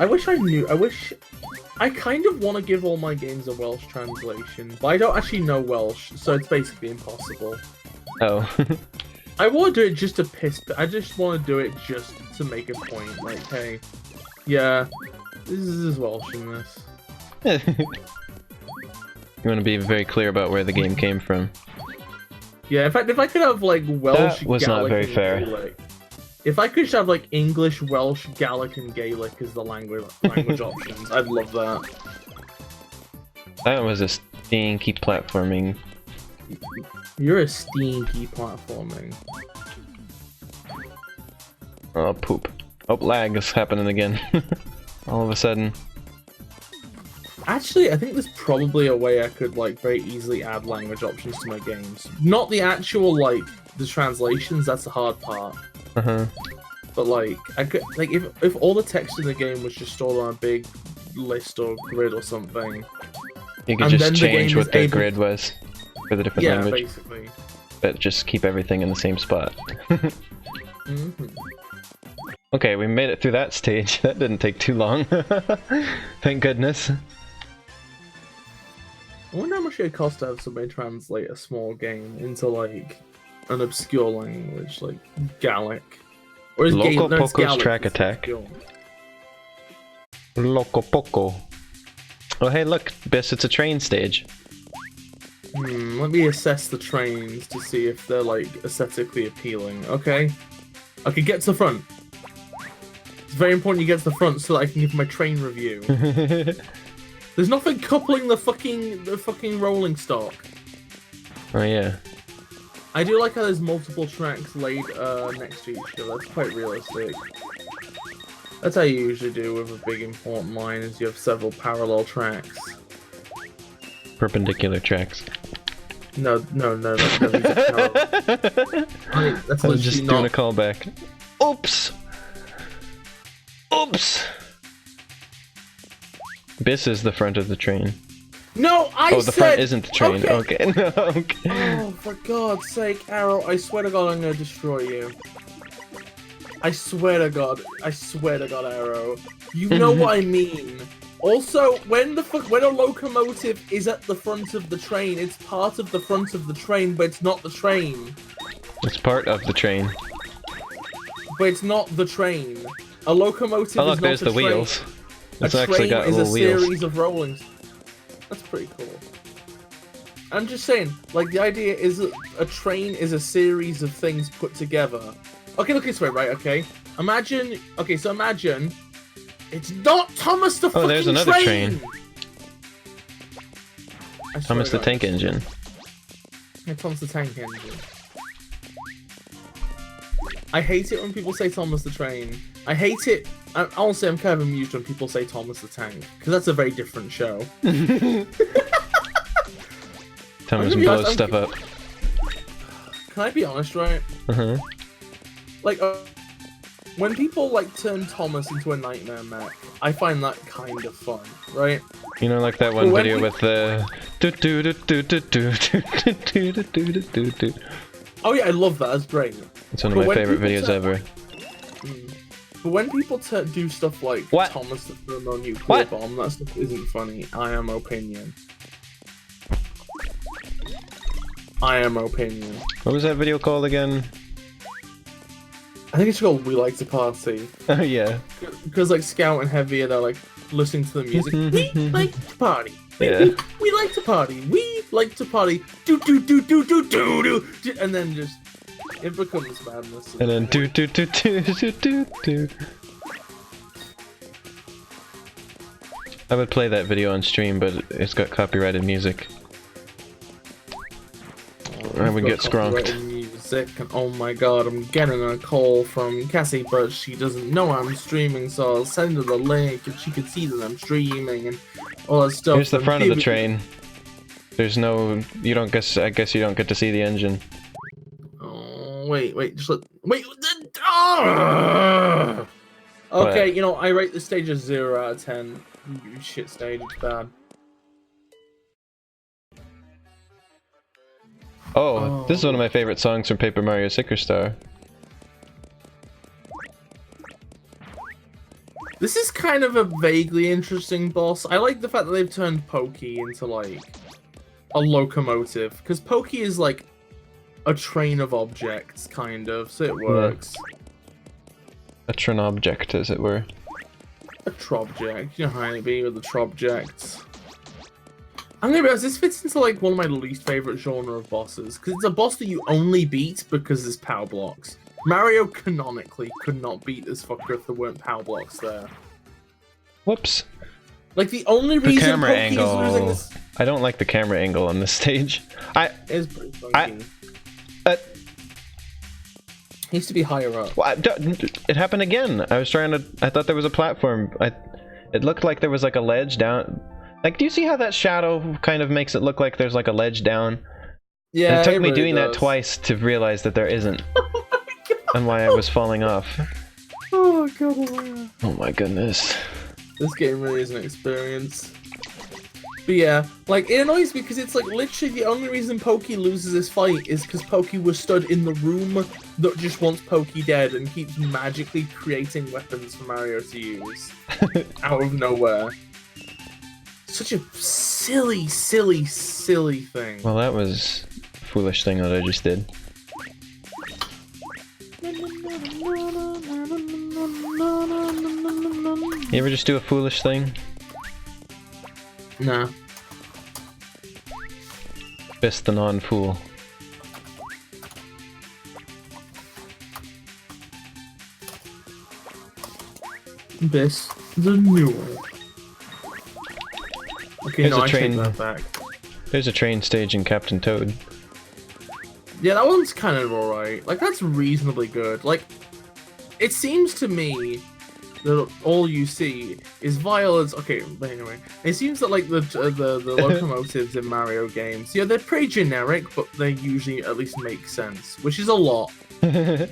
I kind of want to give all my games a Welsh translation, but I don't actually know Welsh, so it's basically impossible. Oh. I want to do it just to I just want to do it just to make a point, like, hey, yeah, this is Welsh in this. You want to be very clear about where the game came from. Yeah, in fact, if I could have, like, Welsh, That was Gaelic, not very and fair. Gaelic, if I could just have, like, English, Welsh, Gaelic, and Gaelic as the language options, I'd love that. That was a stinky platforming. You're a stinky platforming. Oh, poop. Oh, lag is happening again. All of a sudden. Actually, I think there's probably a way I could, like, very easily add language options to my games. Not the actual, like, the translations, that's the hard part. Uh-huh. But, like, I could, like, if all the text in the game was just stored on a big list or grid or something. You could And just then the change game what is the able- grid was for the different Yeah, language, basically. but just keep everything in the same spot. Mm-hmm. Okay, we made it through that stage. That didn't take too long. Thank goodness. I wonder how much it would cost to have somebody translate a small game into like an obscure language, like Gallic. Or is Loco no, it's Poco's Gallic, Track it's Attack. obscure. Loco Poco. Oh hey look, Biss, it's a train stage. Let me assess the trains to see if they're like aesthetically appealing. Okay. Okay, get to the front. It's very important you get to the front so that I can give my train review. There's nothing coupling the fucking rolling stock. Oh yeah. I do like how there's multiple tracks laid next to each other. That's quite realistic. That's how you usually do with a big important line, is you have several parallel tracks. Perpendicular tracks. No, these are parallel. Right, that's I'm just doing not... a callback. Oops! Oops! Biss is the front of the train. No, Oh, the front isn't the train. Okay. No, okay. Oh, for God's sake, Arrow, I swear to God I'm gonna destroy you. I swear to God, Arrow. You know what I mean. Also, when a locomotive is at the front of the train, it's part of the front of the train, but it's not the train. It's part of the train. But it's not the train. A locomotive Oh look, is not there's a the train. wheels. It's A actually train got is a little wheels. series of rolling. That's pretty cool. I'm just saying, like, the idea is that a train is a series of things put together. Okay, look this way, right? Okay. Imagine, it's not Thomas the fucking there's another train. Thomas the Tank Engine. Yeah, Thomas the Tank Engine. I hate it when people say Thomas the Train. I hate it. Honestly, I'm kind of amused when people say Thomas the Tank, because that's a very different show. Thomas blows stuff up. Can I be honest, right? Uh-huh. Like, when people, like, turn Thomas into a nightmare mech, I find that kind of fun, right? You know, like that one video with the... Oh yeah, I love that, that's great. It's one of my favorite videos ever. But when people do stuff like Thomas the Thermonuclear Bomb, that stuff isn't funny. I am opinion. What was that video called again? I think it's called We Like to Party. Oh yeah. Because like Scout and Heavy, they're like listening to the music. We like to party. Yeah. We like to party. We like to party. Do do do do do do do. And then just it becomes madness. And then do do do do do do do. I would play that video on stream, but it's got copyrighted music. I would get skrunked. Music, and oh my God, I'm getting a call from Cassie, but she doesn't know I'm streaming, so I'll send her the link and she can see that I'm streaming and all that stuff. Here's the front of the train. There's no, I guess you don't get to see the engine. Oh, wait, just let, wait. Okay, you know, I rate the stage as 0 out of 10. Shit stage, it's bad. Oh, this is one of my favorite songs from Paper Mario Sticker Star. This is kind of a vaguely interesting boss. I like the fact that they've turned Pokey into, like, a locomotive. Because Pokey is, like, a train of objects, kind of, so it works. A train object, as it were. A trobject. You know how it be with the trobjects. I'm gonna be honest, this fits into like one of my least favorite genre of bosses, because it's a boss that you only beat because there's power blocks. Mario canonically could not beat this fucker if there weren't power blocks there. Whoops. Like the only reason Pokey is losing this... I don't like the camera angle on this stage. It's pretty funky. It needs to be higher up. Well, it happened again. I thought there was a platform. It looked like there was like a ledge down. Like, do you see how that shadow kind of makes it look like there's like a ledge down? Yeah, and it took me really doing does. that twice to realize that there isn't. Oh my God. And why I was falling off. Oh God. Oh my goodness. This game really is an experience. But yeah, like, it annoys me because it's like literally the only reason Pokey loses this fight is because Pokey was stood in the room that just wants Pokey dead and keeps magically creating weapons for Mario to use out of nowhere. Such a silly, silly, silly thing. Well, that was a foolish thing that I just did. You ever just do a foolish thing? Nah. Bis the non-fool. Bis the new one. Okay, There's no, a I train. take that back. There's a train stage in Captain Toad. Yeah, that one's kind of alright. Like, that's reasonably good. Like, it seems to me that all you see is violence. Okay, but anyway, it seems that like the locomotives in Mario games, yeah, they're pretty generic, but they usually at least make sense, which is a lot. And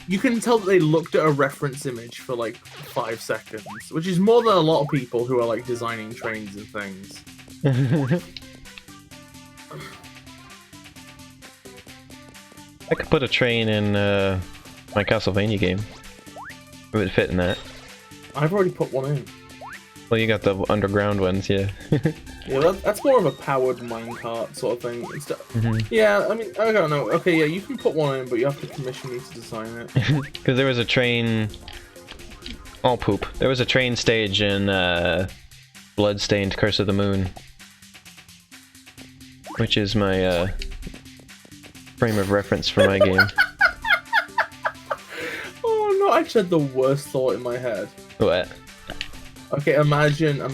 you can tell that they looked at a reference image for like 5 seconds, which is more than a lot of people who are like designing trains and things. I could put a train in my Castlevania game. It would fit in that. I've already put one in. Well, you got the underground ones, yeah. Yeah, that's more of a powered minecart sort of thing. Yeah, I mean, I don't know. Okay, yeah, you can put one in, but you have to commission me to design it. Because there was a train... Oh, poop. There was a train stage in Bloodstained Curse of the Moon. Which is my frame of reference for my game. Oh no, I just had the worst thought in my head. What? Okay, imagine if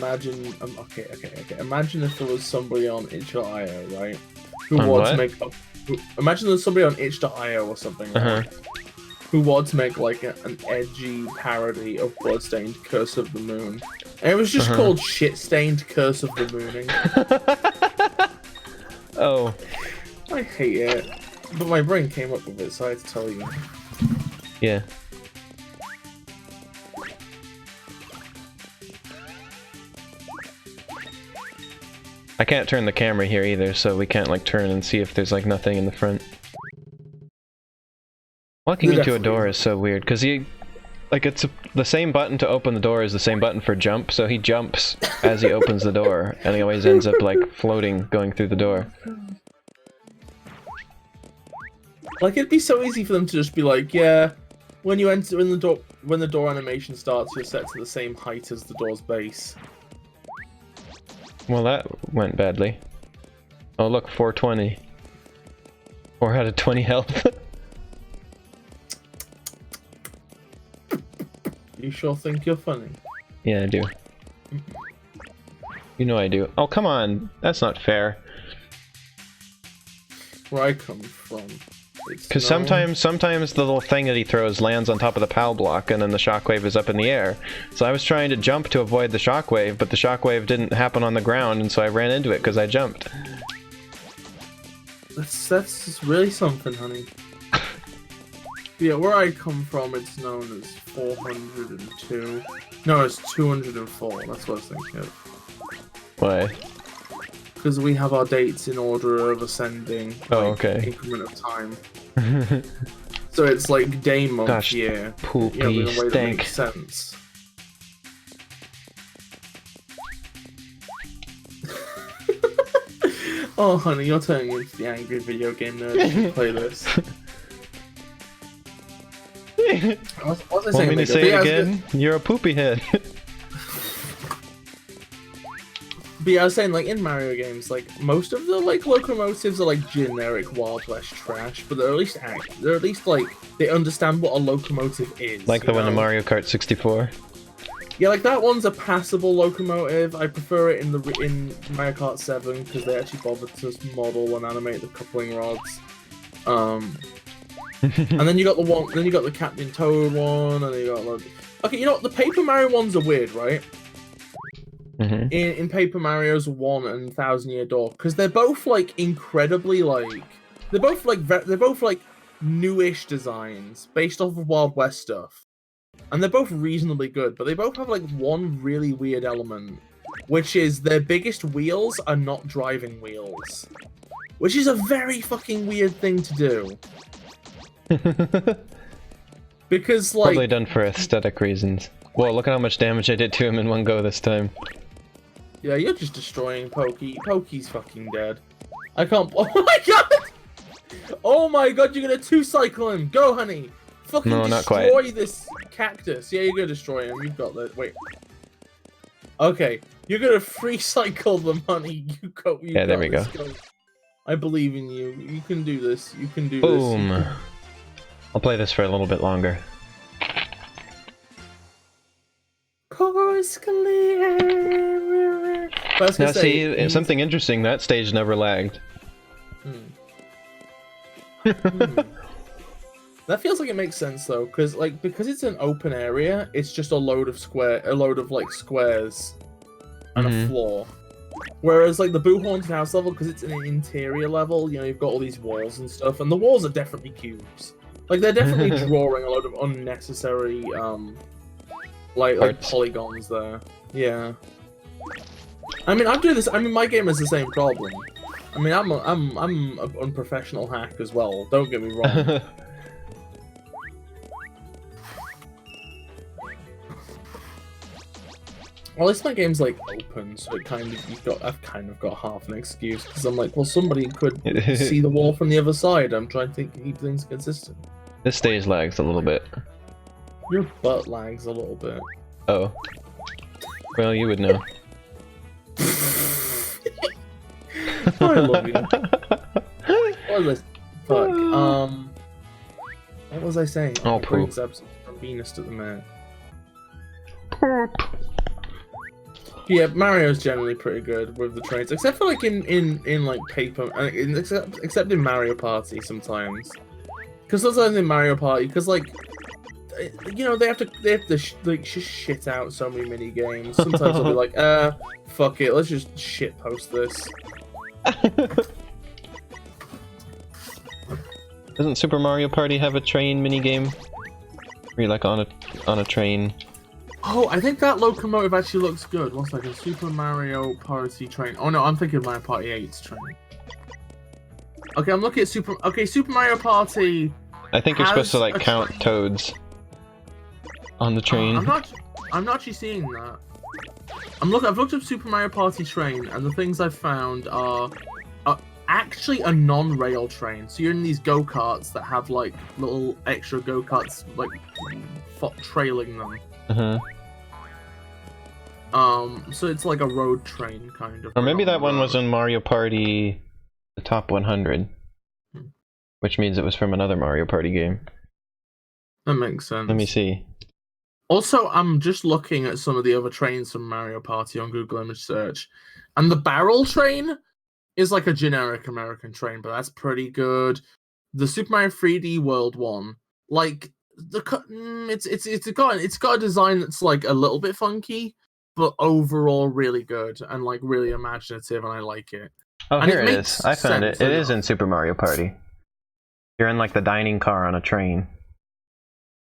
there was somebody on itch.io, right? Who On wants to what? make imagine there's somebody on itch.io or something, right? Who wants to make like an edgy parody of Bloodstained Curse of the Moon. And it was just called Shit-Stained Curse of the Mooning. Oh. I hate it. But my brain came up with it, so I had to tell you. Yeah. I can't turn the camera here either, so we can't like turn and see if there's like nothing in the front. Walking into a door is so weird, because he... Like, it's the same button to open the door as the same button for jump, so he jumps as he opens the door, and he always ends up, like, floating going through the door. Like, it'd be so easy for them to just be like, yeah, when you enter in the door, when the door animation starts, you're set to the same height as the door's base. Well, that went badly. Oh, look, 420. 4 out of 20 health. You sure think you're funny? Yeah, I do. You know I do. Oh, come on! That's not fair. Where I come from, because sometimes the little thing that he throws lands on top of the POW block, and then the shockwave is up in the air. So I was trying to jump to avoid the shockwave, but the shockwave didn't happen on the ground, and so I ran into it because I jumped. That's really something, honey. Yeah, where I come from, it's known as 402. No, it's 204. That's what I was thinking of. Why? Because we have our dates in order of ascending. Oh, like, okay. Increment of time. So it's like day, month, Gosh, year. poopy in a way that stink. makes sense. Oh, honey, you're turning into the angry video game nerd if you play this. What was I saying? Want me to say it again? You're a poopy head. But yeah, I was saying, like, in Mario games, like, most of the, like, locomotives are, like, generic Wild West trash, but they're at least, like, they understand what a locomotive is. Like the one in Mario Kart 64. Yeah, like, that one's a passable locomotive. I prefer it in Mario Kart 7, because they actually bothered to model and animate the coupling rods. And then you got the Captain Toad one, and you got, like... Okay, you know what, the Paper Mario ones are weird, right? In Paper Mario's 1 and 1000 Year Door, because they're both like incredibly like they're both like newish designs based off of Wild West stuff, and they're both reasonably good, but they both have like one really weird element, which is their biggest wheels are not driving wheels, which is a very fucking weird thing to do. Because like probably done for aesthetic reasons. Whoa, look at how much damage I did to him in one go this time. Yeah, you're just destroying Pokey. Pokey's fucking dead. I can't. Oh my god! Oh my god, you're gonna two-cycle him. Go, honey. Fucking No, not destroy quite. this cactus. Yeah, you're gonna destroy him. You've got that. Wait. Okay, you're gonna free-cycle them, honey. You go. You Yeah, there got we this. go. I believe in you. You can do this. You can do Boom. this. I'll play this for a little bit longer. Course clear. Now see, something interesting, that stage never lagged. That feels like it makes sense though, because it's an open area, it's just a load of like squares and a floor. Whereas like the Boo Haunted House level, because it's an interior level, you know, you've got all these walls and stuff, and the walls are definitely cubes. Like they're definitely drawing a load of unnecessary like polygons there. Yeah. I mean, I'm doing this. I mean, my game has the same problem. I mean, I'm an unprofessional hack as well. Don't get me wrong. Well, at least my game's like open, so it I've kind of got half an excuse because I'm like, well, somebody could see the wall from the other side. I'm trying to keep things consistent. This stage lags a little bit. Your butt lags a little bit. Oh. Well, you would know. I love you. What was I? Fuck. What was I saying? Oh, poop. From Venus to the Mare. Yeah, Mario's generally pretty good with the trains, except for like in like paper, except in Mario Party sometimes. Because sometimes in Mario Party, because like, you know, they have to like just shit out so many mini games. Sometimes they'll be like, fuck it, let's just shit post this. Doesn't Super Mario Party have a train minigame? Where you're like on a train? Oh, I think that locomotive actually looks good. One second, Super Mario Party train. Oh no, I'm thinking Mario Party 8's train. Okay, I'm looking at Super Mario Party. I think you're supposed to like count toads on the train. I'm not actually seeing that. I've looked up Super Mario Party train, and the things I've found are actually a non-rail train. So you're in these go-karts that have like little extra go-karts like trailing them. So it's like a road train kind of. Or maybe that one was in Mario Party, the top 100, which means it was from another Mario Party game. That makes sense. Let me see. Also, I'm just looking at some of the other trains from Mario Party on Google Image Search, and the barrel train is like a generic American train, but that's pretty good. The Super Mario 3D World one, like it's got a design that's like a little bit funky, but overall really good and like really imaginative, and I like it. Oh, and here it is. I found it. It is in Super Mario Party. You're in like the dining car on a train,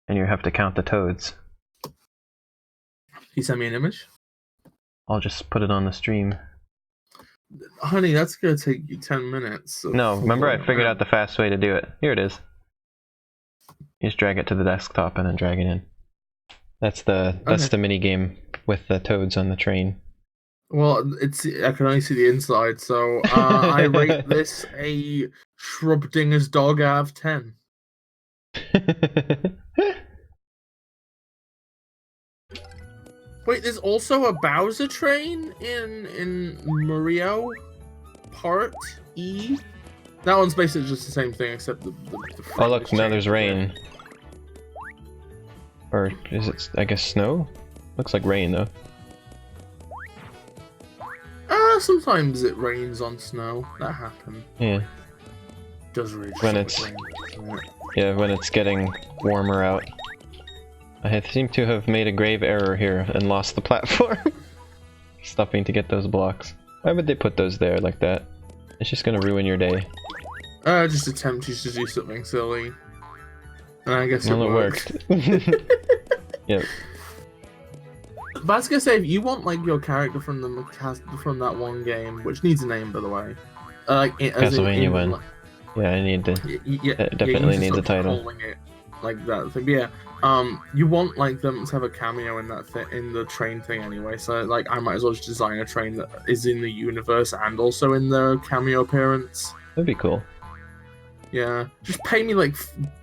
and you have to count the toads. Can you send me an image? I'll just put it on the stream. Honey, that's gonna take you 10 minutes. No, remember I figured out the fast way to do it. Here it is. You just drag it to the desktop and then drag it in. That's the mini game with the toads on the train. Well, I can only see the inside, so I rate this a Shrubdinger's dog out of 10. Wait, there's also a Bowser train in Mario Part E. That one's basically just the same thing, except the oh look, now there's rain. Or is it, I guess, snow? Looks like rain though. Sometimes it rains on snow. That happens. Yeah. Does really when it's rain, yeah, when it's getting warmer out. I seem to have made a grave error here and lost the platform. Stopping to get those blocks. Why would they put those there like that? It's just gonna ruin your day. Just attempt you to do something silly. And I guess well, it worked. Yep. But I was gonna say, if you want like your character from that one game, which needs a name by the way, Castlevania one. Yeah, I need to. Yeah, it definitely needs a title. like that thing. But yeah, you want like them to have a cameo in that in the train thing anyway. So like, I might as well just design a train that is in the universe and also in the cameo appearance. That'd be cool. Yeah, just pay me like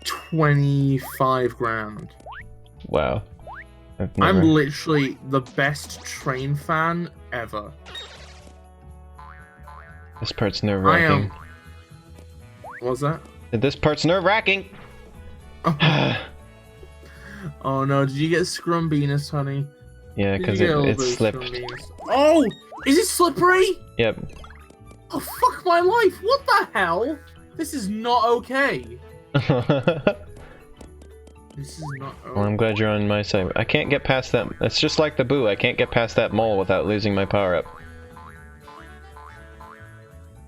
25 grand. Wow. I'm literally the best train fan ever. This part's nerve-wracking. What was that? This part's nerve-wracking! Oh no, did you get Scrumbiness, honey? Yeah, because it slipped. Oh! Is it slippery? Yep. Oh, fuck my life! What the hell? This is not okay. This is not okay. Well, I'm glad you're on my side. I can't get past that. It's just like the Boo. I can't get past that mole without losing my power-up.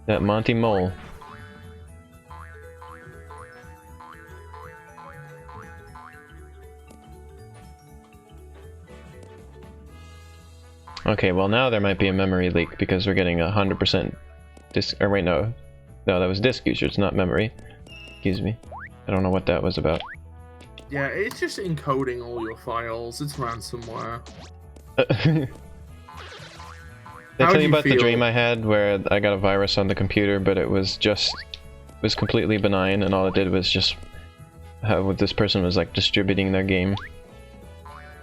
That Monty Mole. Okay, well now there might be a memory leak because we're getting 100% disk. Or wait, no. No, that was disk users, not memory. Excuse me. I don't know what that was about. Yeah, it's just encoding all your files. It's ransomware. Did I tell you about the dream I had where I got a virus on the computer, but it was completely benign, and all it did was just how this person was like distributing their game.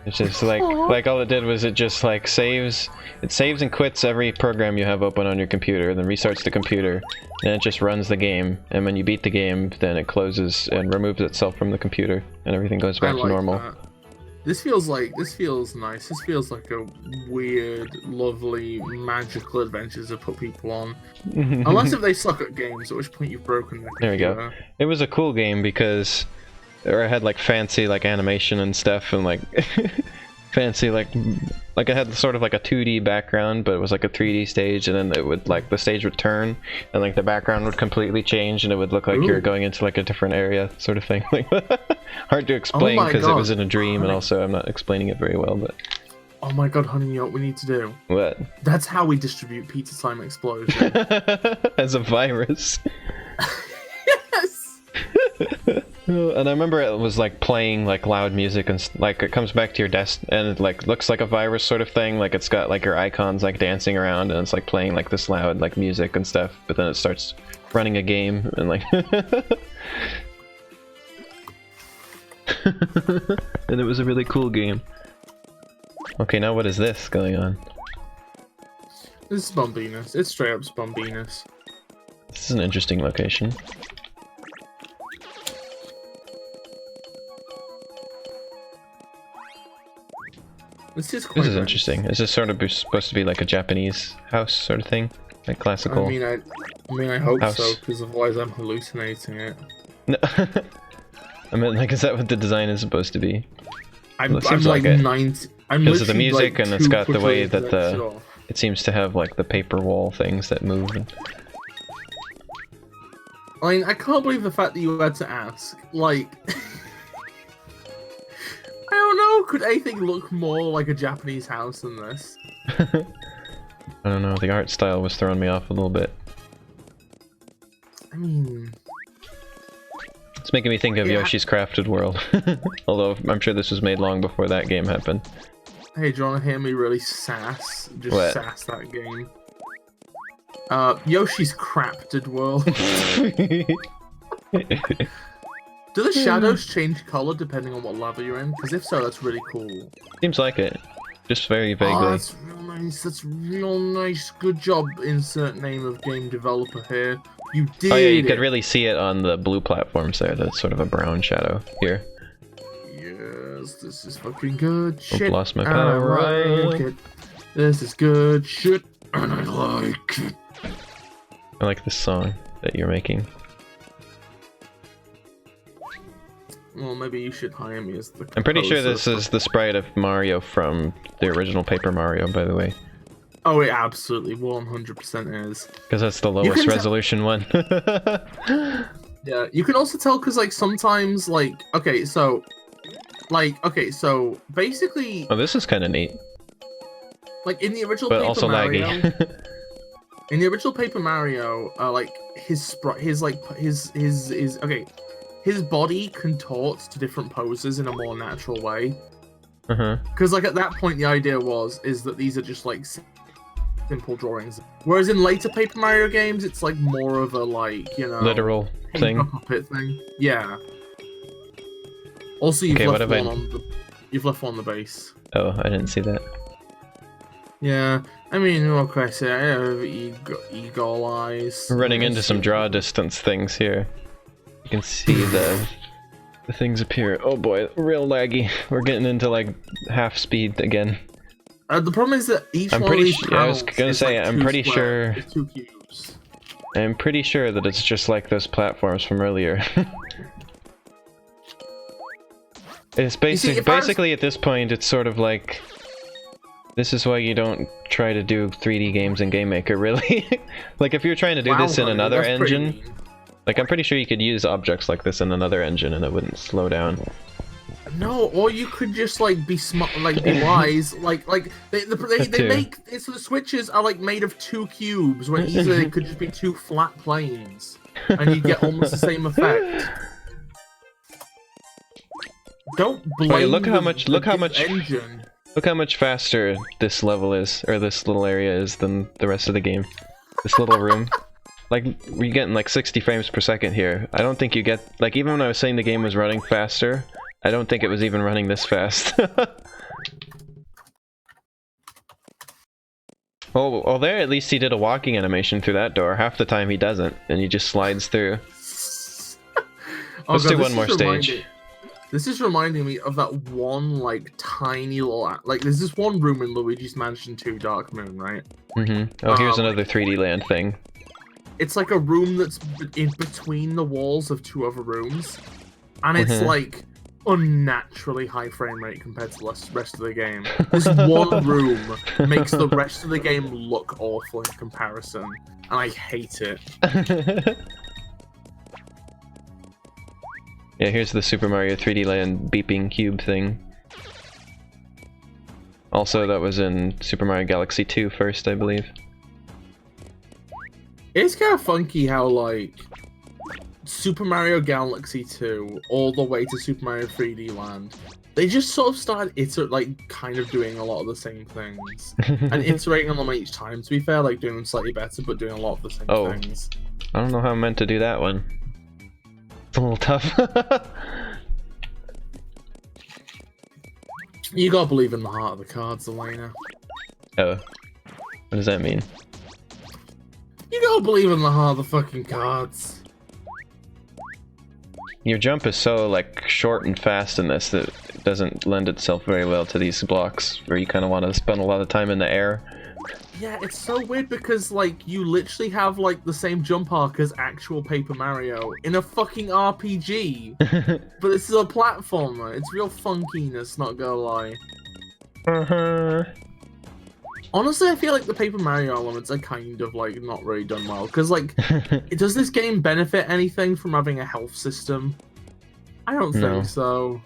It's just like all it did was it just like saves and quits every program you have open on your computer, then restarts the computer, and it just runs the game. And when you beat the game, then it closes and removes itself from the computer, and everything goes back to normal. That. This feels nice. This feels like a weird, lovely, magical adventure to put people on. Unless if they suck at games, at which point you've broken their computer. There we go. It was a cool game because it had like fancy like animation and stuff, and like fancy like it had sort of like a 2D background, but it was like a 3D stage, and then it would like the stage would turn, and like the background would completely change, and it would look like you're going into like a different area, sort of thing. Like hard to explain because it was in a dream, and also I'm not explaining it very well. But oh my god, honey, you know what we need to do? What? That's how we distribute Pizza Time Explosion. As a virus. Yes. And I remember it was like playing like loud music, and like it comes back to your desk and it like looks like a virus sort of thing, like it's got like your icons like dancing around, and it's like playing like this loud like music and stuff, but then it starts running a game and like and it was a really cool game. Okay, now what is this going on? This is Bombinus. It's straight up Bombinus. This is an interesting location. This is interesting. Is this sort of supposed to be like a Japanese house sort of thing? Like classical? I mean, I hope house. so, because otherwise I'm hallucinating it. No. I mean, like, is that what the design is supposed to be? I'm like like it. 90. Because of the music, like and it's got the way that the... it seems to have like the paper wall things that move. I mean, I can't believe the fact that you had to ask. Like, I don't know. Could anything look more like a Japanese house than this? I don't know. The art style was throwing me off a little bit. I mean, it's making me think of Yoshi's Crafted World. Although I'm sure this was made long before that game happened. Hey, do you want to hear me really sass? Just what? Sass that game. Yoshi's Crafted World. Do the shadows change color depending on what level you're in? Because if so, that's really cool. Seems like it. Just very vaguely. Oh, that's real nice. That's real nice. Good job, insert name of game developer here. You did. Oh yeah, you could really see it on the blue platforms there. That's sort of a brown shadow here. Yes, this is fucking good shit. I've lost my power. I like it. This is good shit, and I like it. I like this song that you're making. Well, maybe you should hire me as the composer. I'm pretty sure this is the sprite of Mario from the original Paper Mario, by the way. Oh, it absolutely 100% is. Because that's the lowest resolution one. Yeah, you can also tell because, like, sometimes, like, okay, so basically... Oh, this is kind of neat. Like, in the original but Paper also Mario... laggy. In the original Paper Mario, like, okay, his body contorts to different poses in a more natural way. Uh-huh. Because like at that point, the idea is that these are just like simple drawings. Whereas in later Paper Mario games, it's like more of a like, you know, literal thing. Puppet thing. Yeah. Also, you've left one on the base. Oh, I didn't see that. Yeah, I mean, what can I say? I have eagle eyes. We're running into some draw distance things here. You can see the things appear. Oh boy, real laggy. We're getting into like half speed again. The problem is that each one of these I was gonna say, like I'm pretty sure. It's 2 cubes. I'm pretty sure that it's just like those platforms from earlier. It's basically at this point, it's sort of like, this is why you don't try to do 3D games in Game Maker, really. Like if you're trying to do this in another engine, like I'm pretty sure you could use objects like this in another engine and it wouldn't slow down. No, or you could just like be smart, like be wise, like they make it so the switches are like made of 2 cubes when easily it could just be 2 flat planes, and you get almost the same effect. Don't blame. Wait, look how much engine. Look how much faster this level is, or this little area is, than the rest of the game. This little room. Like, we're getting like 60 frames per second here. I don't think you get, like, even when I was saying the game was running faster, I don't think it was even running this fast. Oh, there at least he did a walking animation through that door. Half the time he doesn't, and he just slides through. Let's do one more stage. This is reminding me of that one, like, tiny little... Like, there's this one room in Luigi's Mansion 2 Dark Moon, right? Mm-hmm. Oh, here's another 3D land thing. It's like a room that's in between the walls of 2 other rooms. And it's, like, unnaturally high frame rate compared to the rest of the game. This one room makes the rest of the game look awful in comparison. And I hate it. Yeah, here's the Super Mario 3D Land beeping cube thing. Also, that was in Super Mario Galaxy 2 first, I believe. It's kind of funky how, like, Super Mario Galaxy 2 all the way to Super Mario 3D Land, they just sort of started kind of doing a lot of the same things. And iterating on them each time, to be fair, like doing them slightly better, but doing a lot of the same things. I don't know how I'm meant to do that one. It's a little tough. You gotta believe in the heart of the cards, Elena. Oh. What does that mean? You gotta believe in the heart of the fucking cards. Your jump is so, like, short and fast in this that it doesn't lend itself very well to these blocks, where you kind of want to spend a lot of time in the air. Yeah, it's so weird because, like, you literally have, like, the same jump arc as actual Paper Mario in a fucking RPG. But this is a platformer. It's real funkiness, not gonna lie. Honestly, I feel like the Paper Mario elements are kind of, like, not really done well. Because, like, does this game benefit anything from having a health system? I don't think so.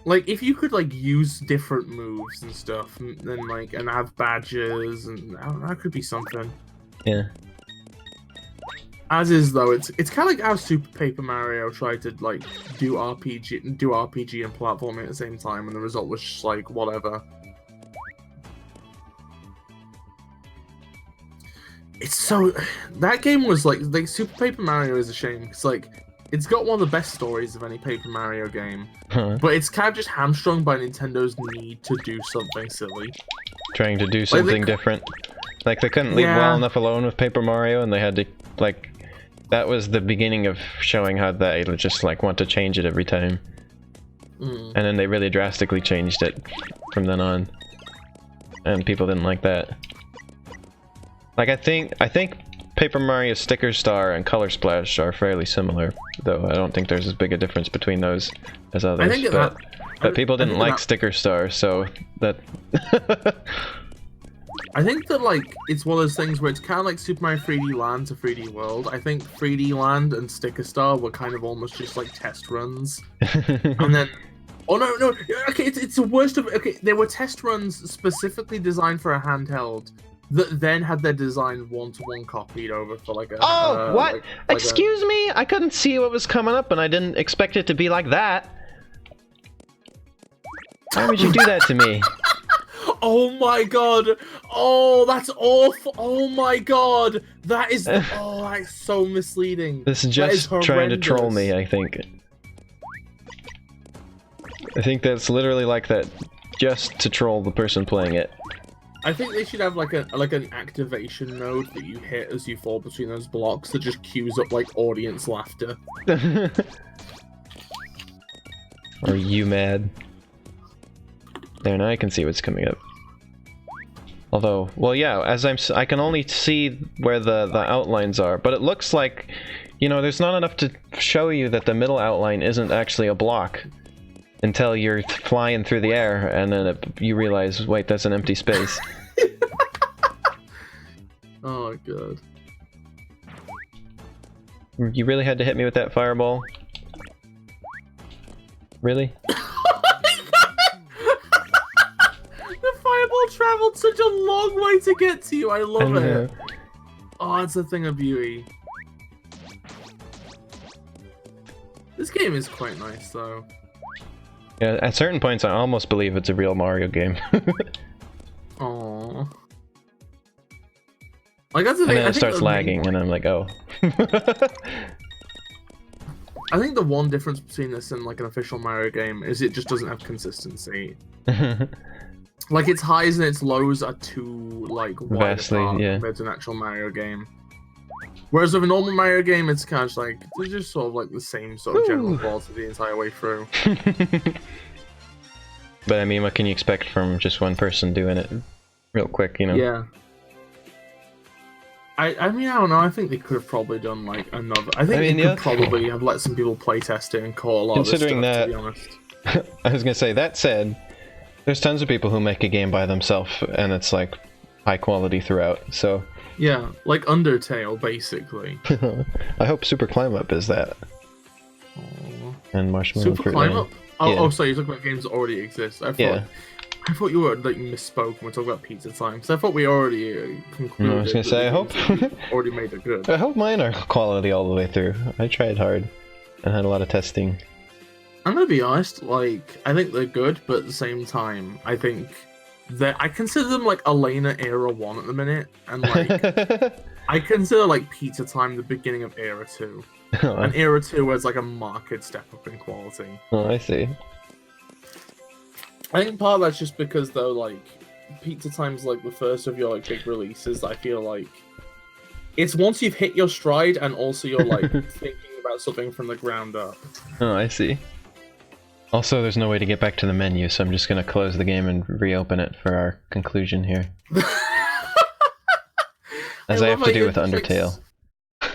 Like, if you could, like, use different moves and stuff, and then, like, and have badges, and that could be something. Yeah. As is, though, it's kind of like how Super Paper Mario tried to, like, do RPG and platforming at the same time, and the result was just, like, whatever. It's so... That game was, like Super Paper Mario is a shame, because, like, it's got one of the best stories of any Paper Mario game, but it's kind of just hamstrung by Nintendo's need to do something silly. Trying to do something different. Like, they couldn't leave well enough alone with Paper Mario, and they had to, like... That was the beginning of showing how they just, like, want to change it every time. And then they really drastically changed it from then on. And people didn't like that. Like, I think Paper Mario Sticker Star and Color Splash are fairly similar, though I don't think there's as big a difference between those as others. But people didn't like Sticker Star, so that... I think that, like, it's one of those things where it's kind of like Super Mario 3D Land to 3D World. I think 3D Land and Sticker Star were kind of almost just, like, test runs. And then... Oh, no, okay, it's the worst of... Okay, they were test runs specifically designed for a handheld, that then had their design one-to-one copied over for like a. Oh, what? Like Excuse me? I couldn't see what was coming up, and I didn't expect it to be like that. Why would you do that to me? Oh my god! Oh, that's awful! Oh my god! That is that's so misleading. This is just trying to troll me, I think. I think that's literally like that, just to troll the person playing it. I think they should have like an activation node that you hit as you fall between those blocks that just queues up like audience laughter. Are you mad? There, now I can see what's coming up. Although, well, yeah, as I can only see where the outlines are, but it looks like, you know, there's not enough to show you that the middle outline isn't actually a block until you're flying through the air, and then you realize, wait, that's an empty space. Oh god. You really had to hit me with that fireball? Really? Fireball traveled such a long way to get to you. I love it. Oh, it's a thing of beauty. This game is quite nice, though. Yeah, at certain points, I almost believe it's a real Mario game. Aww. Like that's the and thing. then it starts lagging, and I'm like, oh. I think the one difference between this and like an official Mario game is it just doesn't have consistency. Like its highs and its lows are too like wide apart compared to an actual Mario game. Whereas with a normal Mario game, it's kind of like they're just sort of like the same sort of general quality the entire way through. But I mean, what can you expect from just one person doing it real quick, you know? Yeah. I mean, I don't know. I think they could have probably done like another. I think they could probably have let some people play test it and call a lot of this stuff, to be honest. I was gonna say, that said, there's tons of people who make a game by themselves, and it's like high quality throughout. So yeah, like Undertale, basically. I hope Super Climb Up is that. Aww. And Marshmallow Super Climb Up. Oh, yeah. Oh, sorry, you're talking about games that already exist. I thought you were like misspoke when we're talking about Pizza Time, because I thought we already concluded. No, I was gonna say, I hope already made it good. I hope mine are quality all the way through. I tried hard and had a lot of testing. I'm gonna be honest, like I think they're good, but at the same time, I think that I consider them like Elena Era 1 at the minute, and like I consider like Pizza Time the beginning of Era 2. And Era 2 was like a marked step up in quality. Oh, I see. I think part of that's just because though, like Pizza Time's like the first of your like big releases. I feel like it's once you've hit your stride and also you're like thinking about something from the ground up. Oh, I see. Also, there's no way to get back to the menu, so I'm just gonna close the game and reopen it for our conclusion here. As I have to do with Undertale.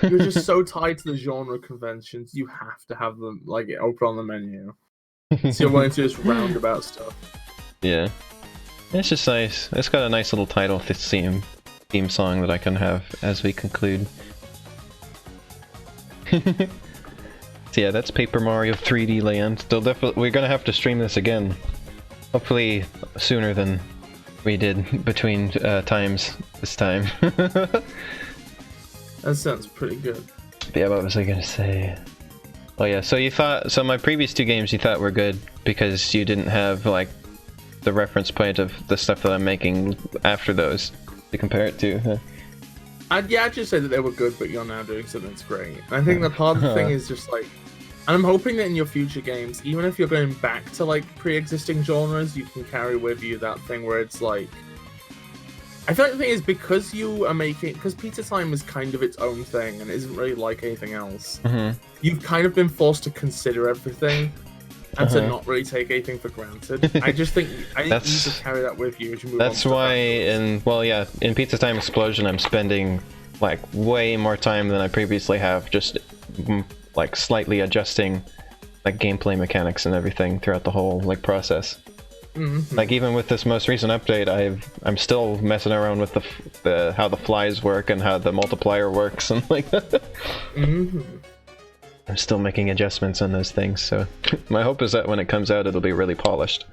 You're just so tied to the genre conventions, you have to have them like open on the menu. So you're willing to just roundabout stuff. Yeah. It's just nice. It's got a nice little title theme song that I can have as we conclude. So yeah, that's Paper Mario 3D Land. We're gonna have to stream this again. Hopefully sooner than we did between times this time. That sounds pretty good. But yeah, what was I gonna say? Oh yeah, so my previous two games you thought were good because you didn't have like the reference point of the stuff that I'm making after those to compare it to. Huh? I'd just say that they were good, but you're now doing something that's great. And I think that part of the thing is just like, and I'm hoping that in your future games, even if you're going back to like pre-existing genres, you can carry with you that thing where it's like, I feel like the thing is because Pizza Time is kind of its own thing and it isn't really like anything else. You've kind of been forced to consider everything and to not really take anything for granted. I think you need to carry that with you as you move on. That's why in Pizza Time Explosion I'm spending like way more time than I previously have, just like slightly adjusting like gameplay mechanics and everything throughout the whole like process. Like even with this most recent update, I'm still messing around with the how the flies work and how the multiplier works and like. I'm still making adjustments on those things, so my hope is that when it comes out, it'll be really polished,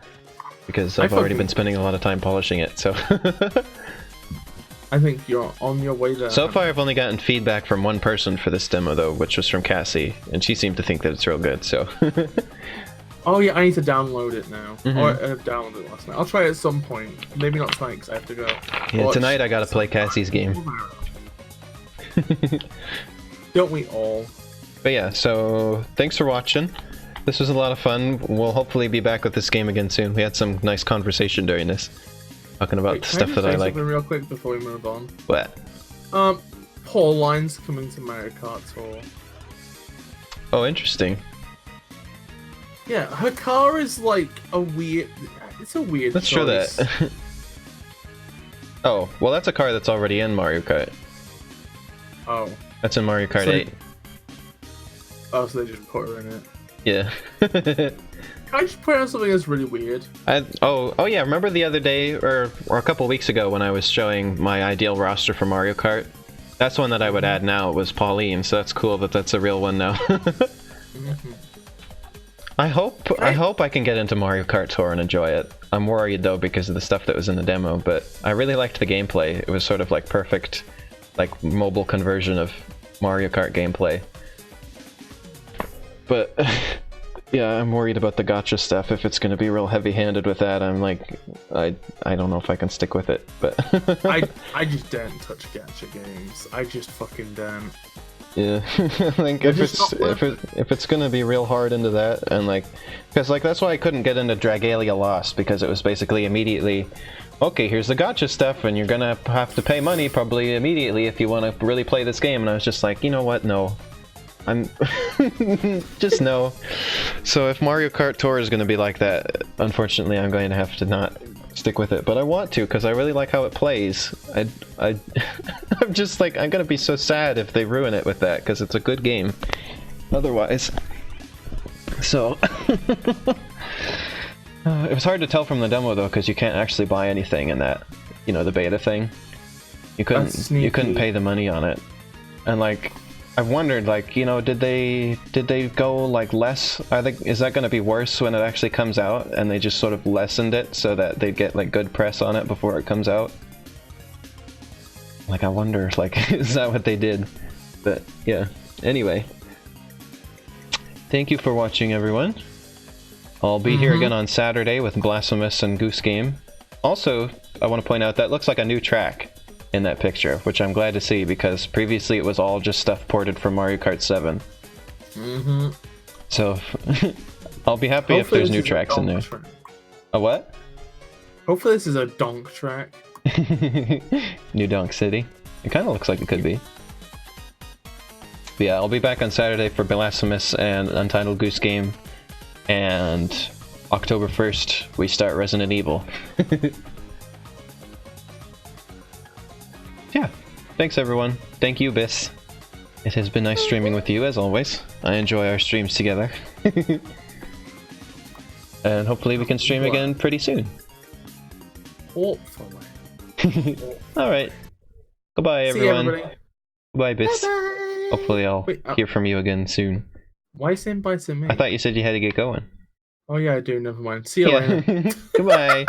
because I've already been spending a lot of time polishing it. So. I think you're on your way there. So far, I've only gotten feedback from one person for this demo, though, which was from Cassie, and she seemed to think that it's real good, so... Oh yeah, I need to download it now. Or Mm-hmm. download it last night. I'll try it at some point. Maybe not tonight, because I have to go. Yeah, Watch tonight I gotta play Cassie's game. Don't we all? But yeah, so thanks for watching. This was a lot of fun. We'll hopefully be back with this game again soon. We had some nice conversation during this, talking about Wait, the can stuff I just that I say like. something real quick before we move on? What? Paul Line's coming to Mario Kart Tour. Oh, interesting. Yeah, her car is like a weird. It's a weird. Let's show choice. that. Oh, well, that's a car that's already in Mario Kart. Oh. That's in Mario Kart So 8. Oh, so they just put her in it. Yeah. Can I just point out something that's really weird? Oh yeah, remember the other day, or a couple weeks ago when I was showing my ideal roster for Mario Kart? That's one that I would add now, was Pauline, so that's cool that that's a real one now. I hope I can get into Mario Kart Tour and enjoy it. I'm worried though because of the stuff that was in the demo, but I really liked the gameplay. It was sort of like perfect, like mobile conversion of Mario Kart gameplay. But yeah, I'm worried about the gacha stuff. If it's going to be real heavy-handed with that, I'm like, I don't know if I can stick with it. But I just don't touch gacha games. I just fucking don't. yeah, I think if it's gonna be real hard into that, and like, because like that's why I couldn't get into Dragalia Lost, because it was basically immediately, okay, here's the gacha stuff, and you're gonna have to pay money probably immediately if you want to really play this game. And I was just like, you know what, no, I'm just no. So if Mario Kart Tour is gonna be like that, unfortunately, I'm going to have to not stick with it, but I want to because I really like how it plays. I'm just like, I'm gonna be so sad if they ruin it with that, because it's a good game otherwise. So it was hard to tell from the demo though, because you can't actually buy anything in that, you know, the beta thing. You couldn't pay the money on it, and like I've wondered, like, you know, did they go like less? Is that going to be worse when it actually comes out, and they just sort of lessened it so that they get like good press on it before it comes out? Like, I wonder, like, is that what they did? But yeah. Anyway, thank you for watching, everyone. I'll be here again on Saturday with Blasphemous and Goose Game. Also, I want to point out that looks like a new track in that picture, which I'm glad to see, because previously it was all just stuff ported from Mario Kart 7. So I'll be happy if there's new tracks in there. A what? Hopefully this is a donk track. New Donk City. It kind of looks like it could be. But yeah, I'll be back on Saturday for Blasphemous and Untitled Goose Game, and October 1st we start Resident Evil. Yeah, thanks everyone. Thank you, Bis. It has been nice streaming with you as always. I enjoy our streams together. And hopefully we can stream again pretty soon. Hopefully. Alright. Goodbye everyone. See you, everybody. Goodbye, Bis. Bye-bye. Hopefully I'll hear from you again soon. Why is he inviting me? I thought you said you had to get going. Oh yeah, I do. Never mind. See you later. Goodbye.